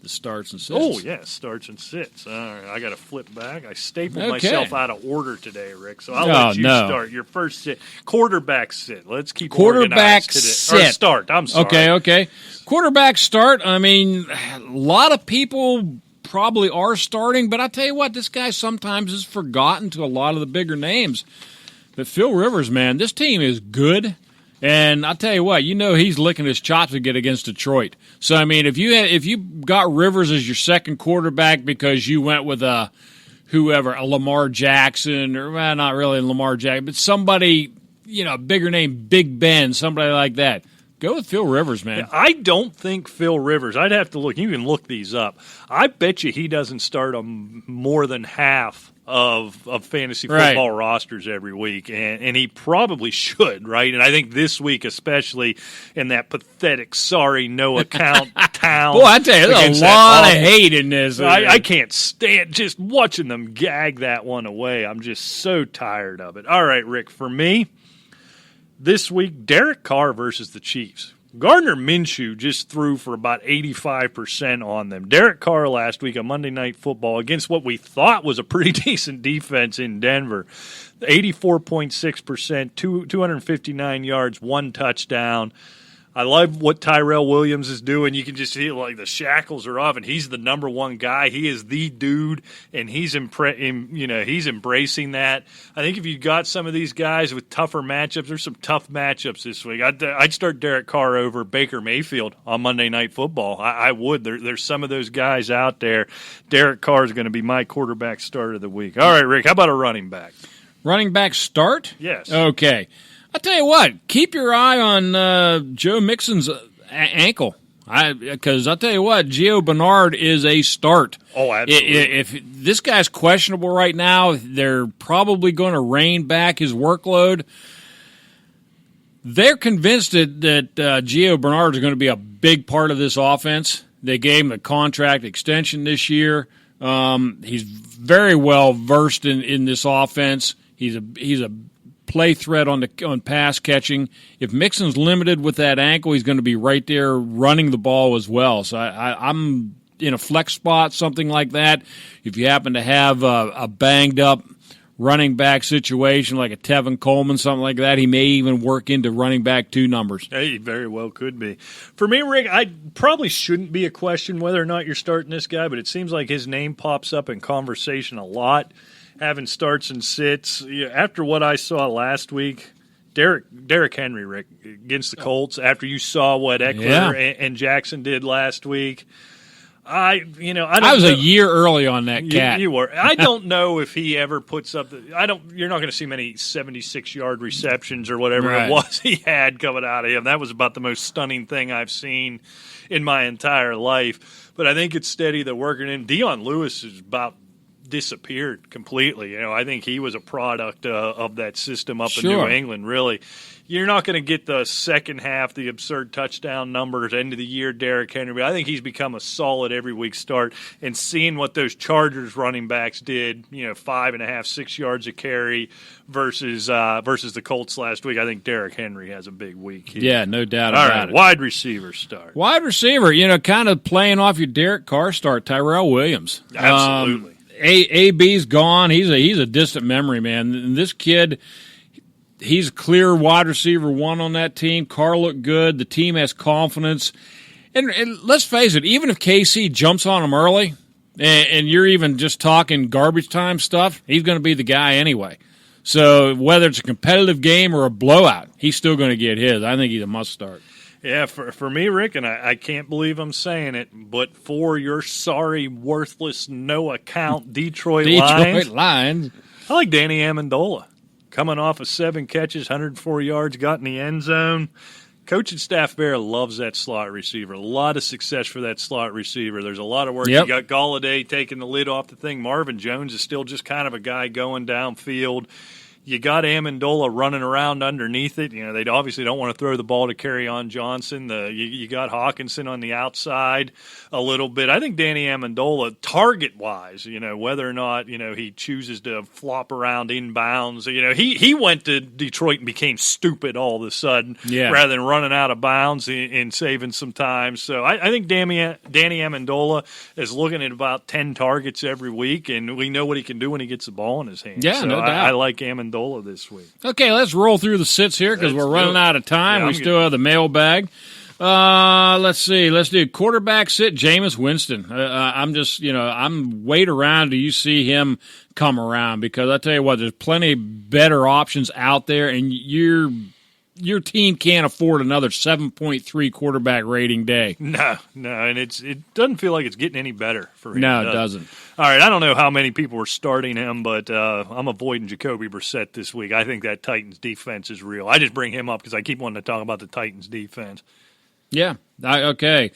the starts and sits. Oh, yeah, starts and sits. All right, I got to flip back. I stapled myself out of order today, Rick, so I'll let you start. Your first sit. Quarterback sit. Let's keep quarterback organized today. sit. Or start, I'm sorry. Okay. Quarterback start, I mean, a lot of people probably are starting, but I tell you what, this guy sometimes is forgotten to a lot of the bigger names. But Phil Rivers, man, this team is good. And I'll tell you what, he's licking his chops to get against Detroit. So, I mean, if you got Rivers as your second quarterback because you went with a Lamar Jackson, or not really Lamar Jackson, but somebody, bigger name, Big Ben, somebody like that, go with Phil Rivers, man. Yeah, I don't think Phil Rivers, I'd have to look, you can look these up. I bet you he doesn't start on more than half of fantasy football rosters every week, and he probably should, right? And I think this week especially in that pathetic, sorry, no account town. Boy, I tell you, there's a lot of hate in this. I can't stand just watching them gag that one away. I'm just so tired of it. All right, Rick, for me, this week, Derek Carr versus the Chiefs. Gardner Minshew just threw for about 85% on them. Derek Carr last week on Monday Night Football against what we thought was a pretty decent defense in Denver. 84.6%, 259 yards, 1 touchdown. I love what Tyrell Williams is doing. You can just see like the shackles are off, and he's the number one guy. He is the dude, and he's embracing that. I think if you got some of these guys with tougher matchups, there's some tough matchups this week. I'd start Derek Carr over Baker Mayfield on Monday Night Football. I would. There's some of those guys out there. Derek Carr is going to be my quarterback start of the week. All right, Rick, how about a running back? Running back start? Yes. Okay. I'll tell you what, keep your eye on Joe Mixon's ankle. Because I'll tell you what, Gio Bernard is a start. Oh, absolutely. If this guy's questionable right now, they're probably going to rein back his workload. They're convinced that Gio Bernard is going to be a big part of this offense. They gave him a contract extension this year. He's very well versed in this offense. He's a play threat on pass catching. If Mixon's limited with that ankle, he's going to be right there running the ball as well. So I'm in a flex spot, something like that. If you happen to have a banged up running back situation like a Tevin Coleman, something like that, he may even work into running back 2 numbers. He very well could be. For me, Rick, I probably shouldn't be a question whether or not you're starting this guy, but it seems like his name pops up in conversation a lot. Having starts and sits. After what I saw last week, Derrick Henry, Rick, against the Colts, after you saw what Eckler and Jackson did last week, I was a year early on that cat. You were. I don't know if he ever puts up you're not going to see many 76-yard receptions or whatever it was he had coming out of him. That was about the most stunning thing I've seen in my entire life. But I think it's steady. They're working in. Deion Lewis is about disappeared completely. I think he was a product of that system up in New England, really. You're not going to get the second half, the absurd touchdown numbers, end of the year, Derrick Henry, but I think he's become a solid every week start. And seeing what those Chargers running backs did, 5.5, 6 yards a carry versus the Colts last week, I think Derrick Henry has a big week here. Yeah, no doubt about it. Wide receiver start. Wide receiver, kind of playing off your Derek Carr start, Tyrell Williams. Absolutely. AB's gone. He's a distant memory, man. And this kid, he's clear wide receiver 1 on that team. Carr looked good. The team has confidence. And let's face it, even if KC jumps on him early, and you're even just talking garbage time stuff, he's going to be the guy anyway. So whether it's a competitive game or a blowout, he's still going to get his. I think he's a must start. Yeah, for me, Rick, and I can't believe I'm saying it, but for your sorry, worthless, no-account Detroit Lions, I like Danny Amendola. Coming off of 7 catches, 104 yards, got in the end zone. Coach and staff there loves that slot receiver. A lot of success for that slot receiver. There's a lot of work. Yep. You got Galladay taking the lid off the thing. Marvin Jones is still just kind of a guy going downfield. You got Amendola running around underneath it. You know, they obviously don't want to throw the ball to Kerryon Johnson. You got Hawkinson on the outside a little bit. I think Danny Amendola, target-wise, you know, whether or not, you know, he chooses to flop around inbounds. You know, he went to Detroit and became stupid all of a sudden rather than running out of bounds and saving some time. So I think Danny Amendola is looking at about 10 targets every week, and we know what he can do when he gets the ball in his hands. Yeah, so no doubt. I like Amendola this week. Okay, let's roll through the sits here because we're running out of time. Yeah, we still have the mailbag. Let's see. Let's do quarterback sit, Jameis Winston. I'm wait around till you see him come around because I tell you what, there's plenty better options out there, and your team can't afford another 7.3 quarterback rating day. No, and it doesn't feel like it's getting any better for him. No, it doesn't. All right, I don't know how many people are starting him, but I'm avoiding Jacoby Brissett this week. I think that Titans defense is real. I just bring him up because I keep wanting to talk about the Titans defense. Yeah, okay.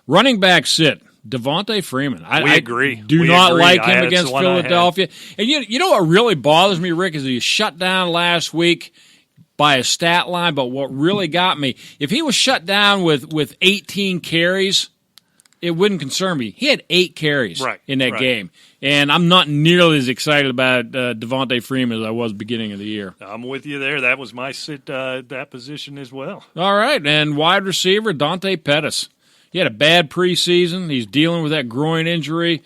Running back sit, Devante Freeman. We agree. Do not like him against Philadelphia. And you know what really bothers me, Rick, is he shut down last week by a stat line, but what really got me, if he was shut down with 18 carries, it wouldn't concern me. He had 8 carries in that game, and I'm not nearly as excited about Devante Freeman as I was beginning of the year. I'm with you there. That was my sit that position as well. All right, and wide receiver, Dante Pettis. He had a bad preseason. He's dealing with that groin injury.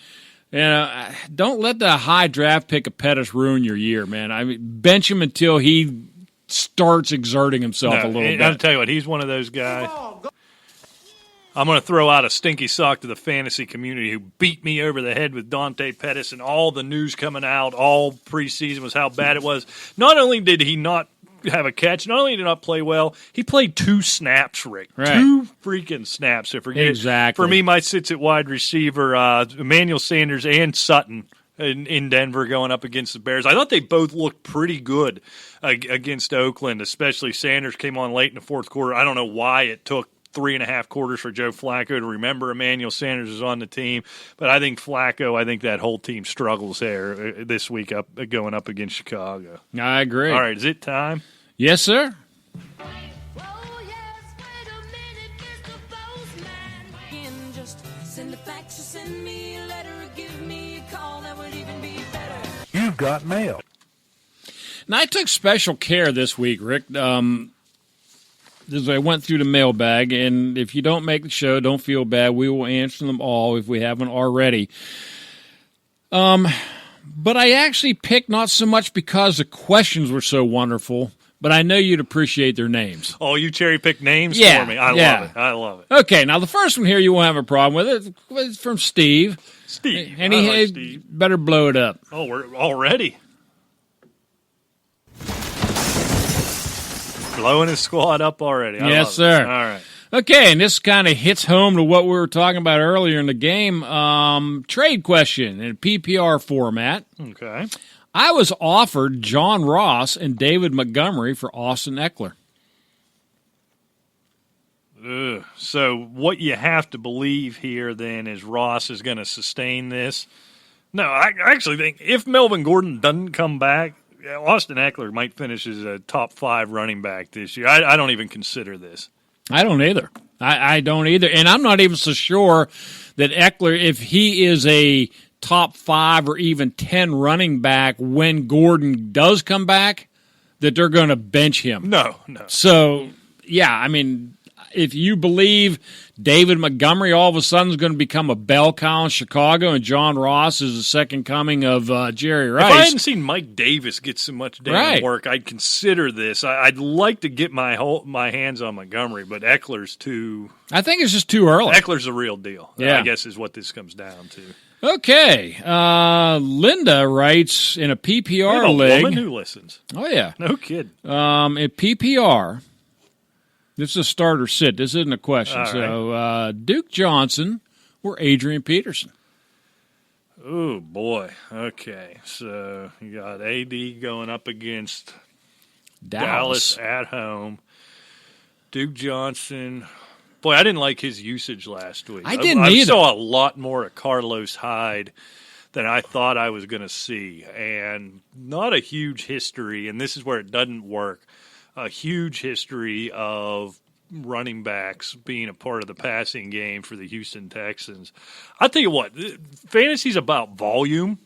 And don't let the high draft pick of Pettis ruin your year, man. I mean, bench him until he starts exerting himself a little bit. I'll tell you what, he's one of those guys. I'm going to throw out a stinky sock to the fantasy community who beat me over the head with Dante Pettis, and all the news coming out all preseason was how bad it was. Not only did he not have a catch, not only did he not play well, he played 2 snaps, Rick. Right. 2 freaking snaps. Exactly. For me, my sits at wide receiver, Emmanuel Sanders and Sutton in Denver going up against the Bears. I thought they both looked pretty good against Oakland, especially Sanders came on late in the fourth quarter. I don't know why it took 3.5 quarters for Joe Flacco to remember Emmanuel Sanders is on the team. But I think that whole team struggles there this week going up against Chicago. I agree. All right, is it time? Yes, sir. You've got mail. Now, I took special care this week, Rick. As I went through the mailbag, and if you don't make the show, don't feel bad. We will answer them all if we haven't already. But I actually picked not so much because the questions were so wonderful, but I know you'd appreciate their names. Oh, you cherry-picked names for me. I love it. Okay, now the first one here you won't have a problem with it. It's from Steve. Steve. And he Steve. Better blow it up. Oh, we're already blowing his squad up already. Yes, sir. All right. Okay, and this kind of hits home to what we were talking about earlier in the game. Trade question in PPR format. Okay. I was offered John Ross and David Montgomery for Austin Eckler. So what you have to believe here then is Ross is going to sustain this. No, I actually think if Melvin Gordon doesn't come back, Austin Eckler might finish as a top 5 running back this year. I don't even consider this. I don't either. I don't either. And I'm not even so sure that Eckler, if he is a top 5 or even 10 running back when Gordon does come back, that they're going to bench him. No. So, yeah, I mean, if you believe David Montgomery all of a sudden is going to become a bell cow in Chicago and John Ross is the second coming of Jerry Rice. If I hadn't seen Mike Davis get so much damn work, I'd consider this. I'd like to get my hands on Montgomery, but Eckler's too... I think it's just too early. Eckler's the real deal, yeah. I guess is what this comes down to. Okay. Linda writes in a PPR league. A woman who listens. Oh, yeah. No kid. In PPR... This is a start or sit. This isn't a question. All So Duke Johnson or Adrian Peterson? Oh, boy. Okay. So you got AD going up against Dallas at home. Duke Johnson. Boy, I didn't like his usage last week. I didn't either. I saw a lot more of Carlos Hyde than I thought I was going to see. And not a huge history, and this is where it doesn't work, a huge history of running backs being a part of the passing game for the Houston Texans. I'll tell you what, fantasy's about volume.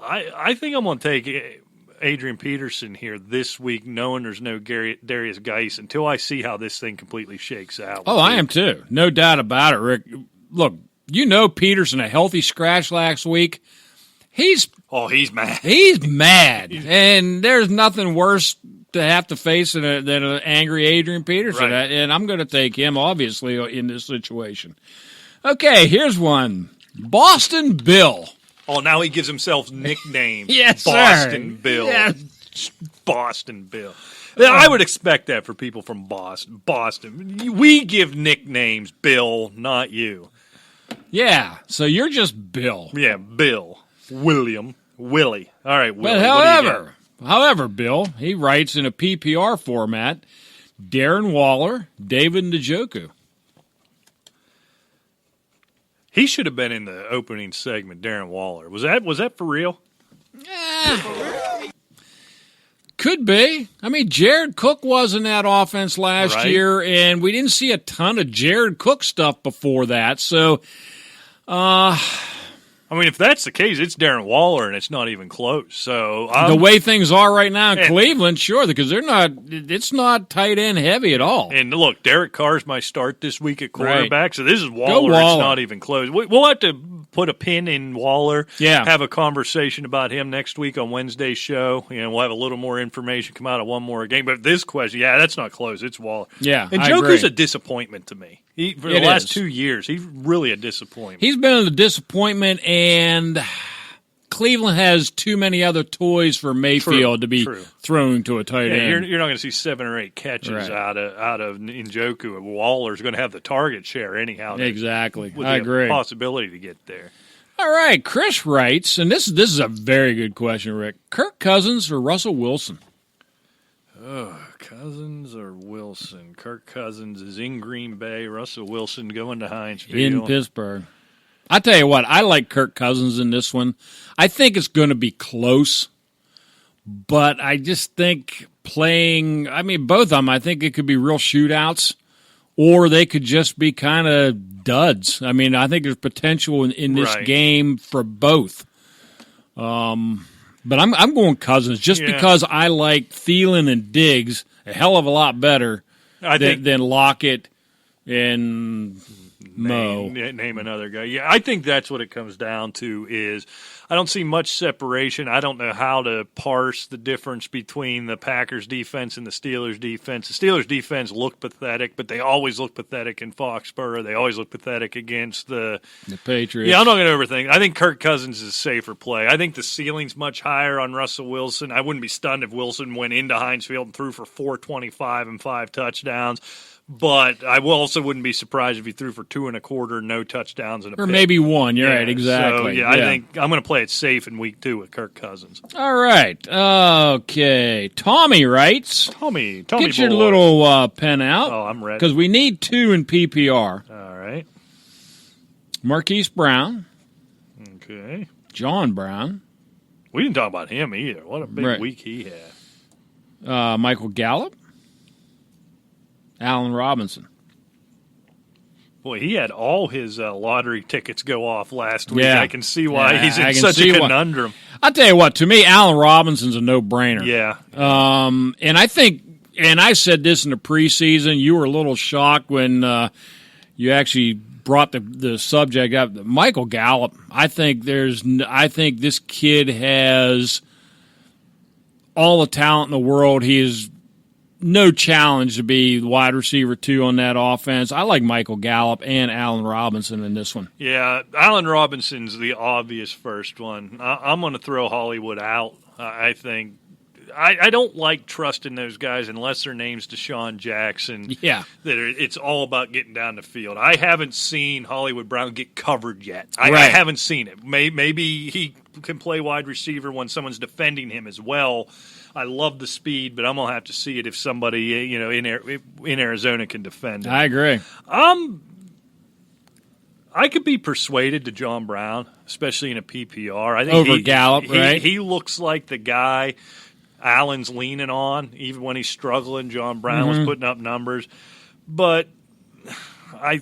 I think I'm going to take Adrian Peterson here this week, knowing there's no Darius Geis, until I see how this thing completely shakes out. Oh, I am too. No doubt about it, Rick. Look, Peterson, a healthy scratch last week. He's mad. He's mad. And there's nothing worse to have to face than an angry Adrian Peterson. Right. And I'm going to take him, obviously, in this situation. Okay, here's one. Boston Bill. Oh, now he gives himself nicknames. Yes, Boston sir. Bill. Yes. Boston Bill. I would expect that for people from Boston. We give nicknames, Bill, not you. Yeah, so you're just Bill. Yeah, Bill. William. Willie. All right, Willie. But however, Bill, he writes in a PPR format, Darren Waller, David Njoku. He should have been in the opening segment, Darren Waller. Was that for real? Could be. I mean, Jared Cook was in that offense last year, and we didn't see a ton of Jared Cook stuff before that. So, I mean, if that's the case, it's Darren Waller, and it's not even close. So the way things are right now in Cleveland, sure, because it's not tight end heavy at all. And look, Derek Carr's my start this week at quarterback, so this is Waller. Waller. It's not even close. We'll have to put a pin in Waller. Yeah. Have a conversation about him next week on Wednesday's show. We'll have a little more information come out of one more game. But this question, that's not close. It's Waller. Yeah, and I Joku's agree. a disappointment to me. For the last 2 years, he's really a disappointment. He's been a disappointment, and Cleveland has too many other toys for Mayfield to be thrown to a tight end. You're not going to see 7 or 8 catches out of Njoku. Waller's going to have the target share anyhow. Exactly. With I the agree. Possibility to get there. All right, Chris writes, and this is a very good question, Rick. Kirk Cousins or Russell Wilson? Oh, Cousins or Wilson? Kirk Cousins is in Green Bay. Russell Wilson going to Heinz Field. In Pittsburgh. I tell you what, I like Kirk Cousins in this one. I think it's going to be close, but I just think both of them, I think it could be real shootouts, or they could just be kind of duds. I mean, I think there's potential in this game for both. But I'm going Cousins just because I like Thielen and Diggs a hell of a lot better than Lockett and Mo. Name another guy. Yeah, I think that's what it comes down to is I don't see much separation. I don't know how to parse the difference between the Packers defense and the Steelers defense. The Steelers defense looked pathetic, but they always look pathetic in Foxborough. They always look pathetic against the Patriots. Yeah, I'm not going to overthink. I think Kirk Cousins is a safer play. I think the ceiling's much higher on Russell Wilson. I wouldn't be stunned if Wilson went into Heinz Field and threw for 425 and 5 touchdowns. But I also wouldn't be surprised if he threw for 2 1/4, no touchdowns, and a or pick. maybe one. You're right, exactly. So, I think I'm going to play it safe in week 2 with Kirk Cousins. All right. Okay. Tommy writes. Tommy, get your little pen out. Oh, I'm ready. Because we need 2 in PPR. All right. Marquise Brown. Okay. John Brown. We didn't talk about him either. What a big week he had. Michael Gallup. Allen Robinson. Boy, he had all his lottery tickets go off last week. Yeah. I can see why he's in such a conundrum. I'll tell you what, to me, Allen Robinson's a no-brainer. Yeah. And I think, and I said this in the preseason, you were a little shocked when you actually brought the subject up. Michael Gallup, I think this kid has all the talent in the world. He is no challenge to be wide receiver 2 on that offense. I like Michael Gallup and Allen Robinson in this one. Yeah, Allen Robinson's the obvious first one. I'm going to throw Hollywood out. I think I don't like trusting those guys unless their name's Deshaun Jackson. Yeah. It's all about getting down the field. I haven't seen Hollywood Brown get covered yet. I Right. haven't seen it. Maybe he can play wide receiver when someone's defending him as well. I love the speed, but I'm going to have to see it if somebody in Arizona can defend him. I agree. I could be persuaded to John Brown, especially in a PPR. I think Over Gallup, right? He looks like the guy Allen's leaning on, even when he's struggling. John Brown was putting up numbers. But I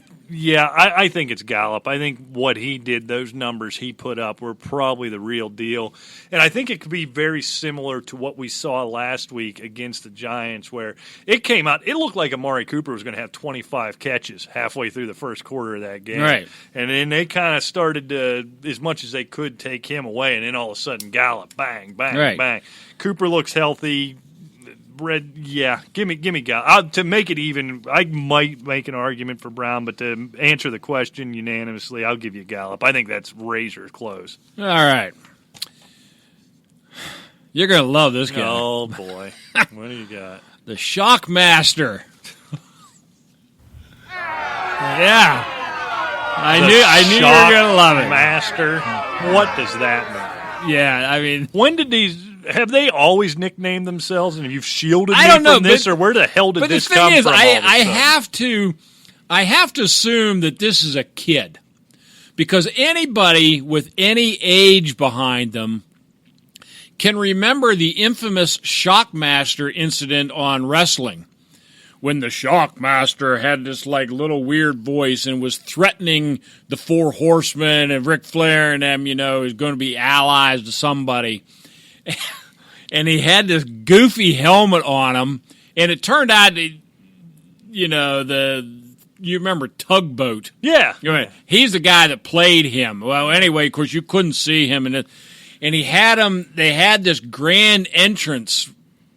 think it's Gallup. I think what he did, those numbers he put up, were probably the real deal. And I think it could be very similar to what we saw last week against the Giants, where it came out, it looked like Amari Cooper was going to have 25 catches halfway through the first quarter of that game. Right. And then they kind of started to, as much as they could, take him away. And then all of a sudden, Gallup, bang, bang, Right. bang. Cooper looks healthy. Give me Gallup. To make it even, I might make an argument for Brown, but to answer the question unanimously, I'll give you Gallup. I think that's razor close. All right. You're going to love this guy. Oh, boy. What do you got? The Shockmaster. Yeah. I knew you were going to love it. Master. What does that mean? Yeah, I mean, When did these... Have they always nicknamed themselves, and you've shielded I me don't know, from this, but- or where the hell did but this the come thing is, from? all of a I sudden? have to assume that this is a kid, because anybody with any age behind them can remember the infamous Shockmaster incident on wrestling, when the Shockmaster had this like little weird voice and was threatening the Four Horsemen and Ric Flair and them, is going to be allies to somebody. And he had this goofy helmet on him, and it turned out that, you remember Tugboat? Yeah. He's the guy that played him. Well, anyway, of course, you couldn't see him, and he had him. They had this grand entrance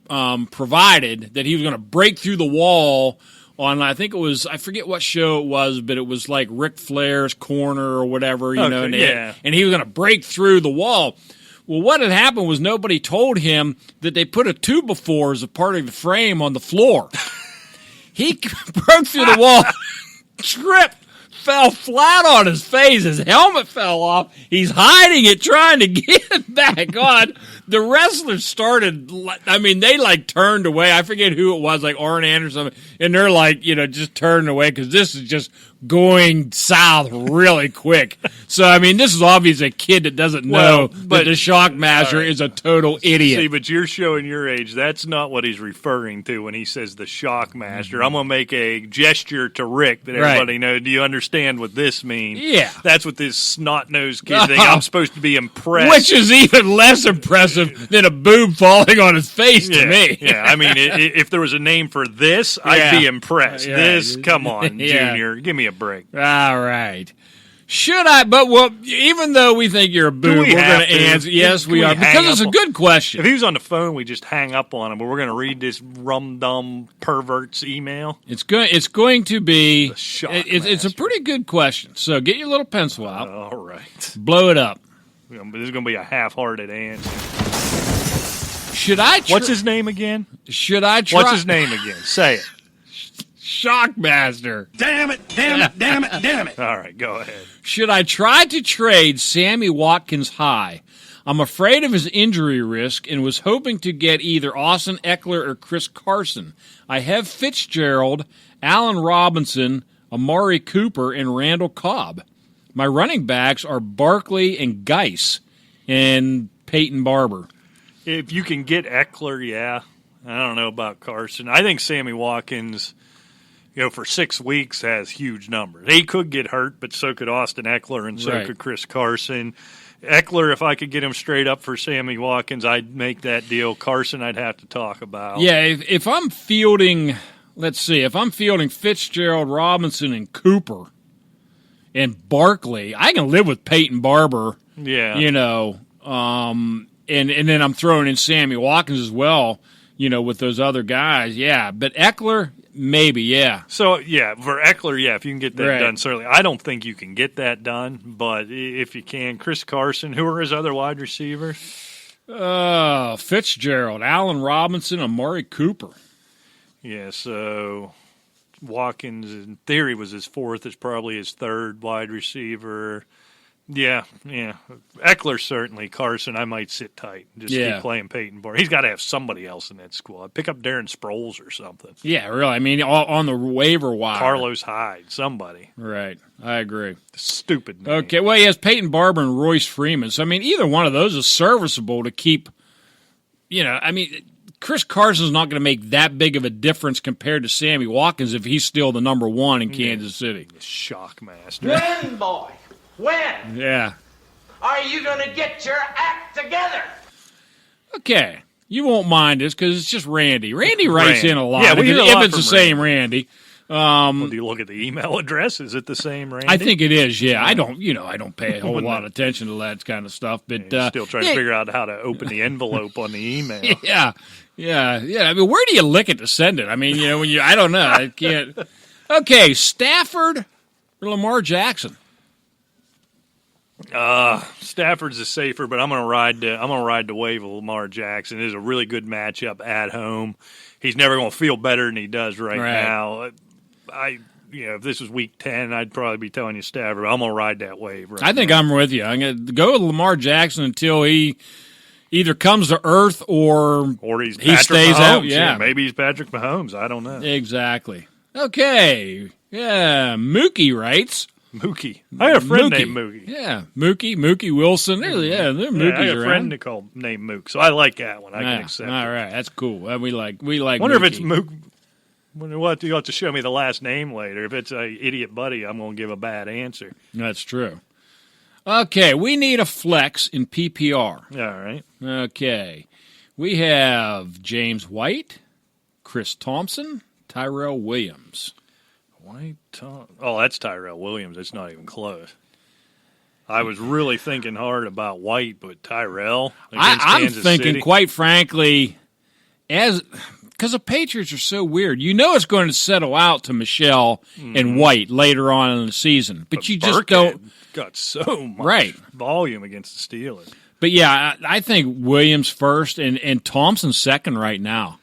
provided that he was going to break through the wall on. I think it was, I forget what show it was, but it was like Ric Flair's Corner or whatever, and he was going to break through the wall. Well, what had happened was nobody told him that they put a 2x4 as a part of the frame on the floor. He broke through the wall, tripped, fell flat on his face. His helmet fell off. He's hiding it, trying to get it back on. The wrestlers started, they turned away. I forget who it was, like Arn Anderson, and they're just turned away because this is just going south really quick. So, this is obviously a kid that doesn't know that the Shockmaster is a total idiot. See, but you're showing your age. That's not what he's referring to when he says the Shockmaster. I'm going to make a gesture to Rick that everybody knows. Do you understand what this means? Yeah. That's what this snot-nosed kid thinks. I'm supposed to be impressed. Which is even less impressive than a boob falling on his face to me. Yeah, if there was a name for this, I'd be impressed. Yeah. This, come on, Yeah. Junior. Give me a break. All right. Should I? Even though we think you're a boob, we're going to answer. Yes, we are, because it's a good question. If he was on the phone, we just hang up on him, but we're going to read this rum-dum pervert's email. It's going to be. It's a Shockmaster. pretty good question. So get your little pencil out. All right. Blow it up. This is going to be a half-hearted answer. Should I? What's his name again? Should I try? What's his name again? Say it. Shockmaster. Damn it. All right, go ahead. Should I try to trade Sammy Watkins high? I'm afraid of his injury risk and was hoping to get either Austin Eckler or Chris Carson. I have Fitzgerald, Allen Robinson, Amari Cooper, and Randall Cobb. My running backs are Barkley and Geis and Peyton Barber. If you can get Eckler, yeah. I don't know about Carson. I think Sammy Watkins, for 6 weeks has huge numbers. He could get hurt, but so could Austin Eckler and so could Chris Carson. Eckler, if I could get him straight up for Sammy Watkins, I'd make that deal. Carson, I'd have to talk about. Yeah, if I'm fielding, let's see, if I'm fielding Fitzgerald, Robinson, and Cooper and Barkley, I can live with Peyton Barber. Yeah. And then I'm throwing in Sammy Watkins as well, with those other guys. Yeah, but Eckler, maybe, yeah. So, yeah, for Eckler, yeah, if you can get that done, certainly. I don't think you can get that done, but if you can, Chris Carson, who are his other wide receivers? Fitzgerald, Allen Robinson, Amari Cooper. Yeah, so Watkins, in theory, was his fourth. It's probably his third wide receiver. Yeah. Eckler, certainly. Carson, I might sit tight. Just keep playing Peyton Barber. He's got to have somebody else in that squad. Pick up Darren Sproles or something. Yeah, really. I mean, on the waiver wire. Carlos Hyde, somebody. Right. I agree. Stupid name. Okay, well, he has Peyton Barber and Royce Freeman. So, I mean, either one of those is serviceable to keep, Chris Carson's not going to make that big of a difference compared to Sammy Watkins if he's still the number one in Kansas City. Shockmaster. When, boy? When? Yeah. Are you going to get your act together? Okay. You won't mind this because it's just Randy. Randy writes in a lot. Yeah, we hear a lot if it's the same Randy. Well, do you look at the email address? Is it the same, Randy? I think it is. Yeah, I don't pay a whole lot of attention to that kind of stuff. But still trying to figure out how to open the envelope on the email. Yeah. I mean, where do you lick it to send it? I mean, I don't know. I can't. Okay, Stafford or Lamar Jackson. Stafford's is safer, but I'm gonna ride the wave of Lamar Jackson. It is a really good matchup at home. He's never gonna feel better than he does right now. If this was week 10, I'd probably be telling you Stafford. I'm gonna ride that wave. Right I think I'm with you. I'm gonna go with Lamar Jackson until he either comes to earth or he stays Mahomes. out. Yeah, maybe he's Patrick Mahomes. I don't know. Exactly. Okay. Yeah. Mookie writes. Mookie. I got a friend named Mookie. Yeah. Mookie Wilson. They're Mookies I got a around. friend named Mook, so I like that one. I can accept it. All right. That's cool. We like wonder Mookie. if it's Mook. You'll have to show me the last name later. If it's a idiot buddy, I'm going to give a bad answer. That's true. Okay. We need a flex in PPR. All right. Okay. We have James White, Chris Thompson, Tyrell Williams. That's Tyrell Williams. It's not even close. I was really thinking hard about White, but Tyrell against I'm Kansas thinking, City. quite frankly, because the Patriots are so weird. It's going to settle out to Michelle and White later on in the season, but you just don't. Got so much volume against the Steelers. But yeah, I think Williams first and Thompson second right now.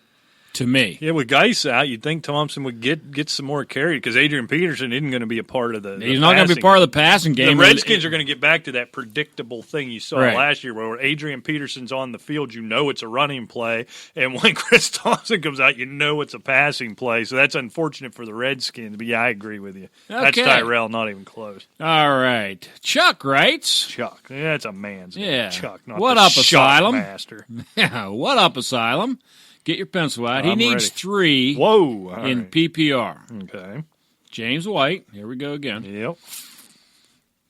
To me. Yeah, with Geis out, you'd think Thompson would get some more carry because Adrian Peterson isn't going to be a part of the He's not going to be part of the passing game. The Redskins are going to get back to that predictable thing you saw last year where Adrian Peterson's on the field, it's a running play, and when Chris Thompson comes out, it's a passing play. So that's unfortunate for the Redskins. But yeah, I agree with you. Okay. That's Tyrell, not even close. All right. Chuck writes. Chuck. Yeah, that's a man's name. Chuck, not what the up, Asylum? Master. Yeah, what up, Asylum? Get your pencil out. He needs ready. 3 in PPR. Okay. James White. Here we go again. Yep.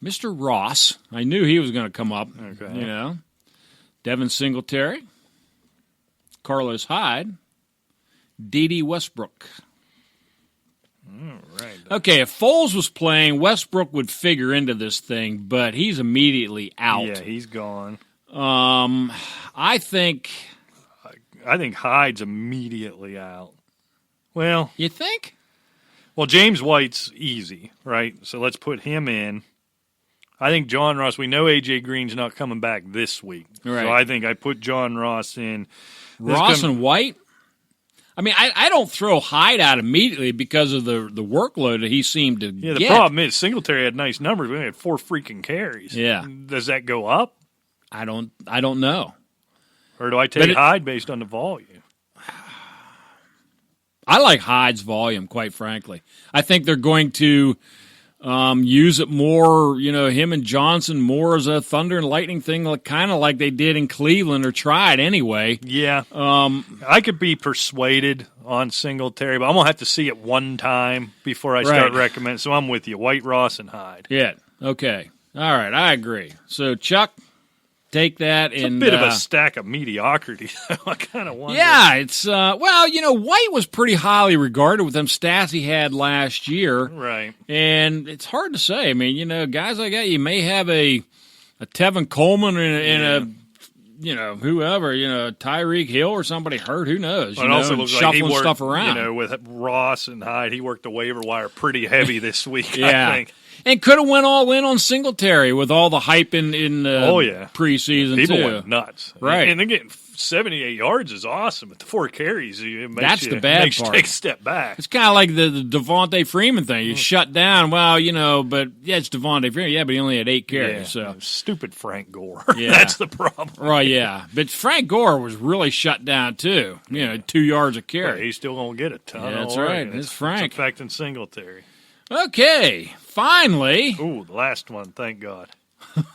Mr. Ross. I knew he was going to come up. Okay. Devin Singletary. Carlos Hyde. D.D. Westbrook. All right. Okay, if Foles was playing, Westbrook would figure into this thing, but he's immediately out. Yeah, he's gone. I think Hyde's immediately out. Well, you think? Well, James White's easy, right? So let's put him in. I think John Ross, we know A.J. Green's not coming back this week. Right. So I think I put John Ross in. Ross and White? I mean, I don't throw Hyde out immediately because of the workload that he seemed to get. Yeah, the problem is Singletary had nice numbers. We only had 4 freaking carries. Yeah. Does that go up? I don't know. Or do I take Hyde based on the volume? I like Hyde's volume, quite frankly. I think they're going to use it more, him and Johnson more as a thunder and lightning thing, kind of like they did in Cleveland, or tried anyway. Yeah. I could be persuaded on Singletary, but I'm going to have to see it one time before I start recommending. So I'm with you. White, Ross, and Hyde. Yeah. Okay. All right. I agree. So, Chuck, take that. It's a bit of a stack of mediocrity. I kind of wonder. Yeah, it's White was pretty highly regarded with them stats he had last year, right? And it's hard to say. I mean, guys like that, you may have a Tevin Coleman and a whoever, Tyreek Hill or somebody hurt, who knows? It also looks like he shuffling worked, stuff around. With Ross and Hyde, he worked the waiver wire pretty heavy this week, yeah. I think. And could have went all in on Singletary with all the hype in preseason, People too. went nuts. Right. And they're getting 78 yards is awesome. But the 4 carries, that's the bad part. Take a step back. It's kind of like the Devante Freeman thing. You shut down, but it's Devante Freeman. Yeah, but he only had 8 carries. So stupid Frank Gore. Yeah. That's the problem. Right, yeah. But Frank Gore was really shut down, too. 2 yards a carry. Right, he's still going to get a ton. Yeah, that's right. It's Frank. It's affecting Singletary. Okay, finally. Ooh, the last one, thank God.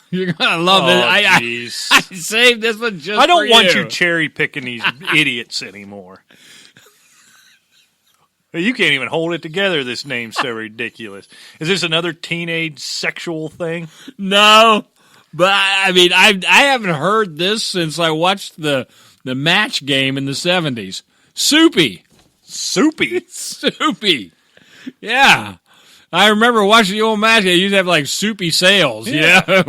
You're going to love it. I saved this one just I don't for want you. you cherry-picking these idiots anymore. You can't even hold it together. This name's so ridiculous. Is this another teenage sexual thing? No, but I haven't heard this since I watched the match game in the 70s. Soupy. Yeah. I remember watching the old match. They used to have like soupy sales. Yeah. That's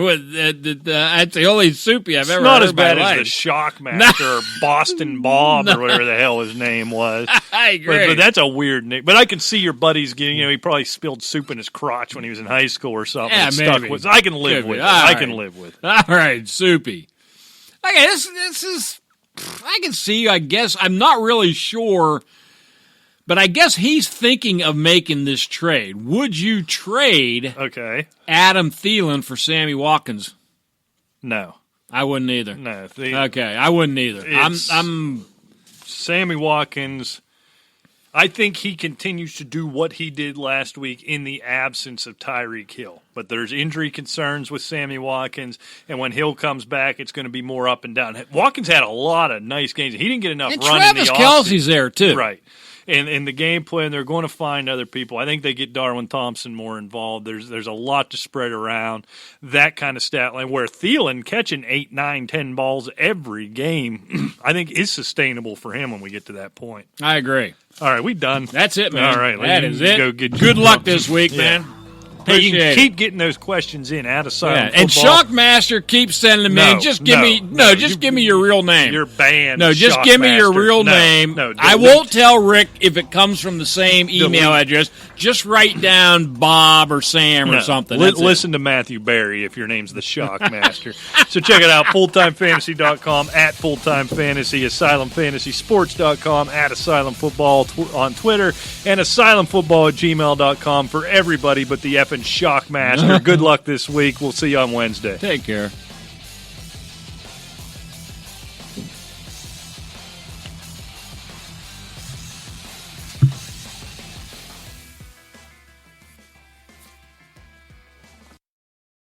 the only soupy I've ever heard. Not as bad in my as life. the Shockmaster or Boston Bob or whatever the hell his name was. I agree. But that's a weird name. But I can see your buddies getting, he probably spilled soup in his crotch when he was in high school or something. Yeah, Stuck maybe. with. I can live with it. I can live with it. All right, soupy. Okay, this is. I can see. I guess I'm not really sure. But I guess he's thinking of making this trade. Would you trade Adam Thielen for Sammy Watkins? No. I wouldn't either. No. Okay, I wouldn't either. I'm Sammy Watkins, I think he continues to do what he did last week in the absence of Tyreek Hill. But there's injury concerns with Sammy Watkins, and when Hill comes back, it's going to be more up and down. Watkins had a lot of nice games. He didn't get enough and run Travis in the Kelce's there, too. Right. And in the game plan, they're going to find other people. I think they get Darwin Thompson more involved. There's a lot to spread around. That kind of stat line where Thielen catching 8, 9, 10 balls every game, I think is sustainable for him when we get to that point. I agree. All right, we done. That's it, man. All right, that is it. Go Good luck this week, man. Hey, you can keep getting those questions in at Asylum Football. And Shockmaster, keep sending them in. Just give me your real name. You're banned. No, just give me your real name. No, I won't tell Rick if it comes from the same email address. Just write down Bob or Sam or something. Listen to Matthew Berry if your name's the Shockmaster. So check it out, fulltimefantasy.com, at fulltimefantasy, asylumfantasysports.com, at asylumfootball on Twitter, and asylumfootball@gmail.com for everybody but the effing Shockmaster. Good luck this week. We'll see you on Wednesday. Take care.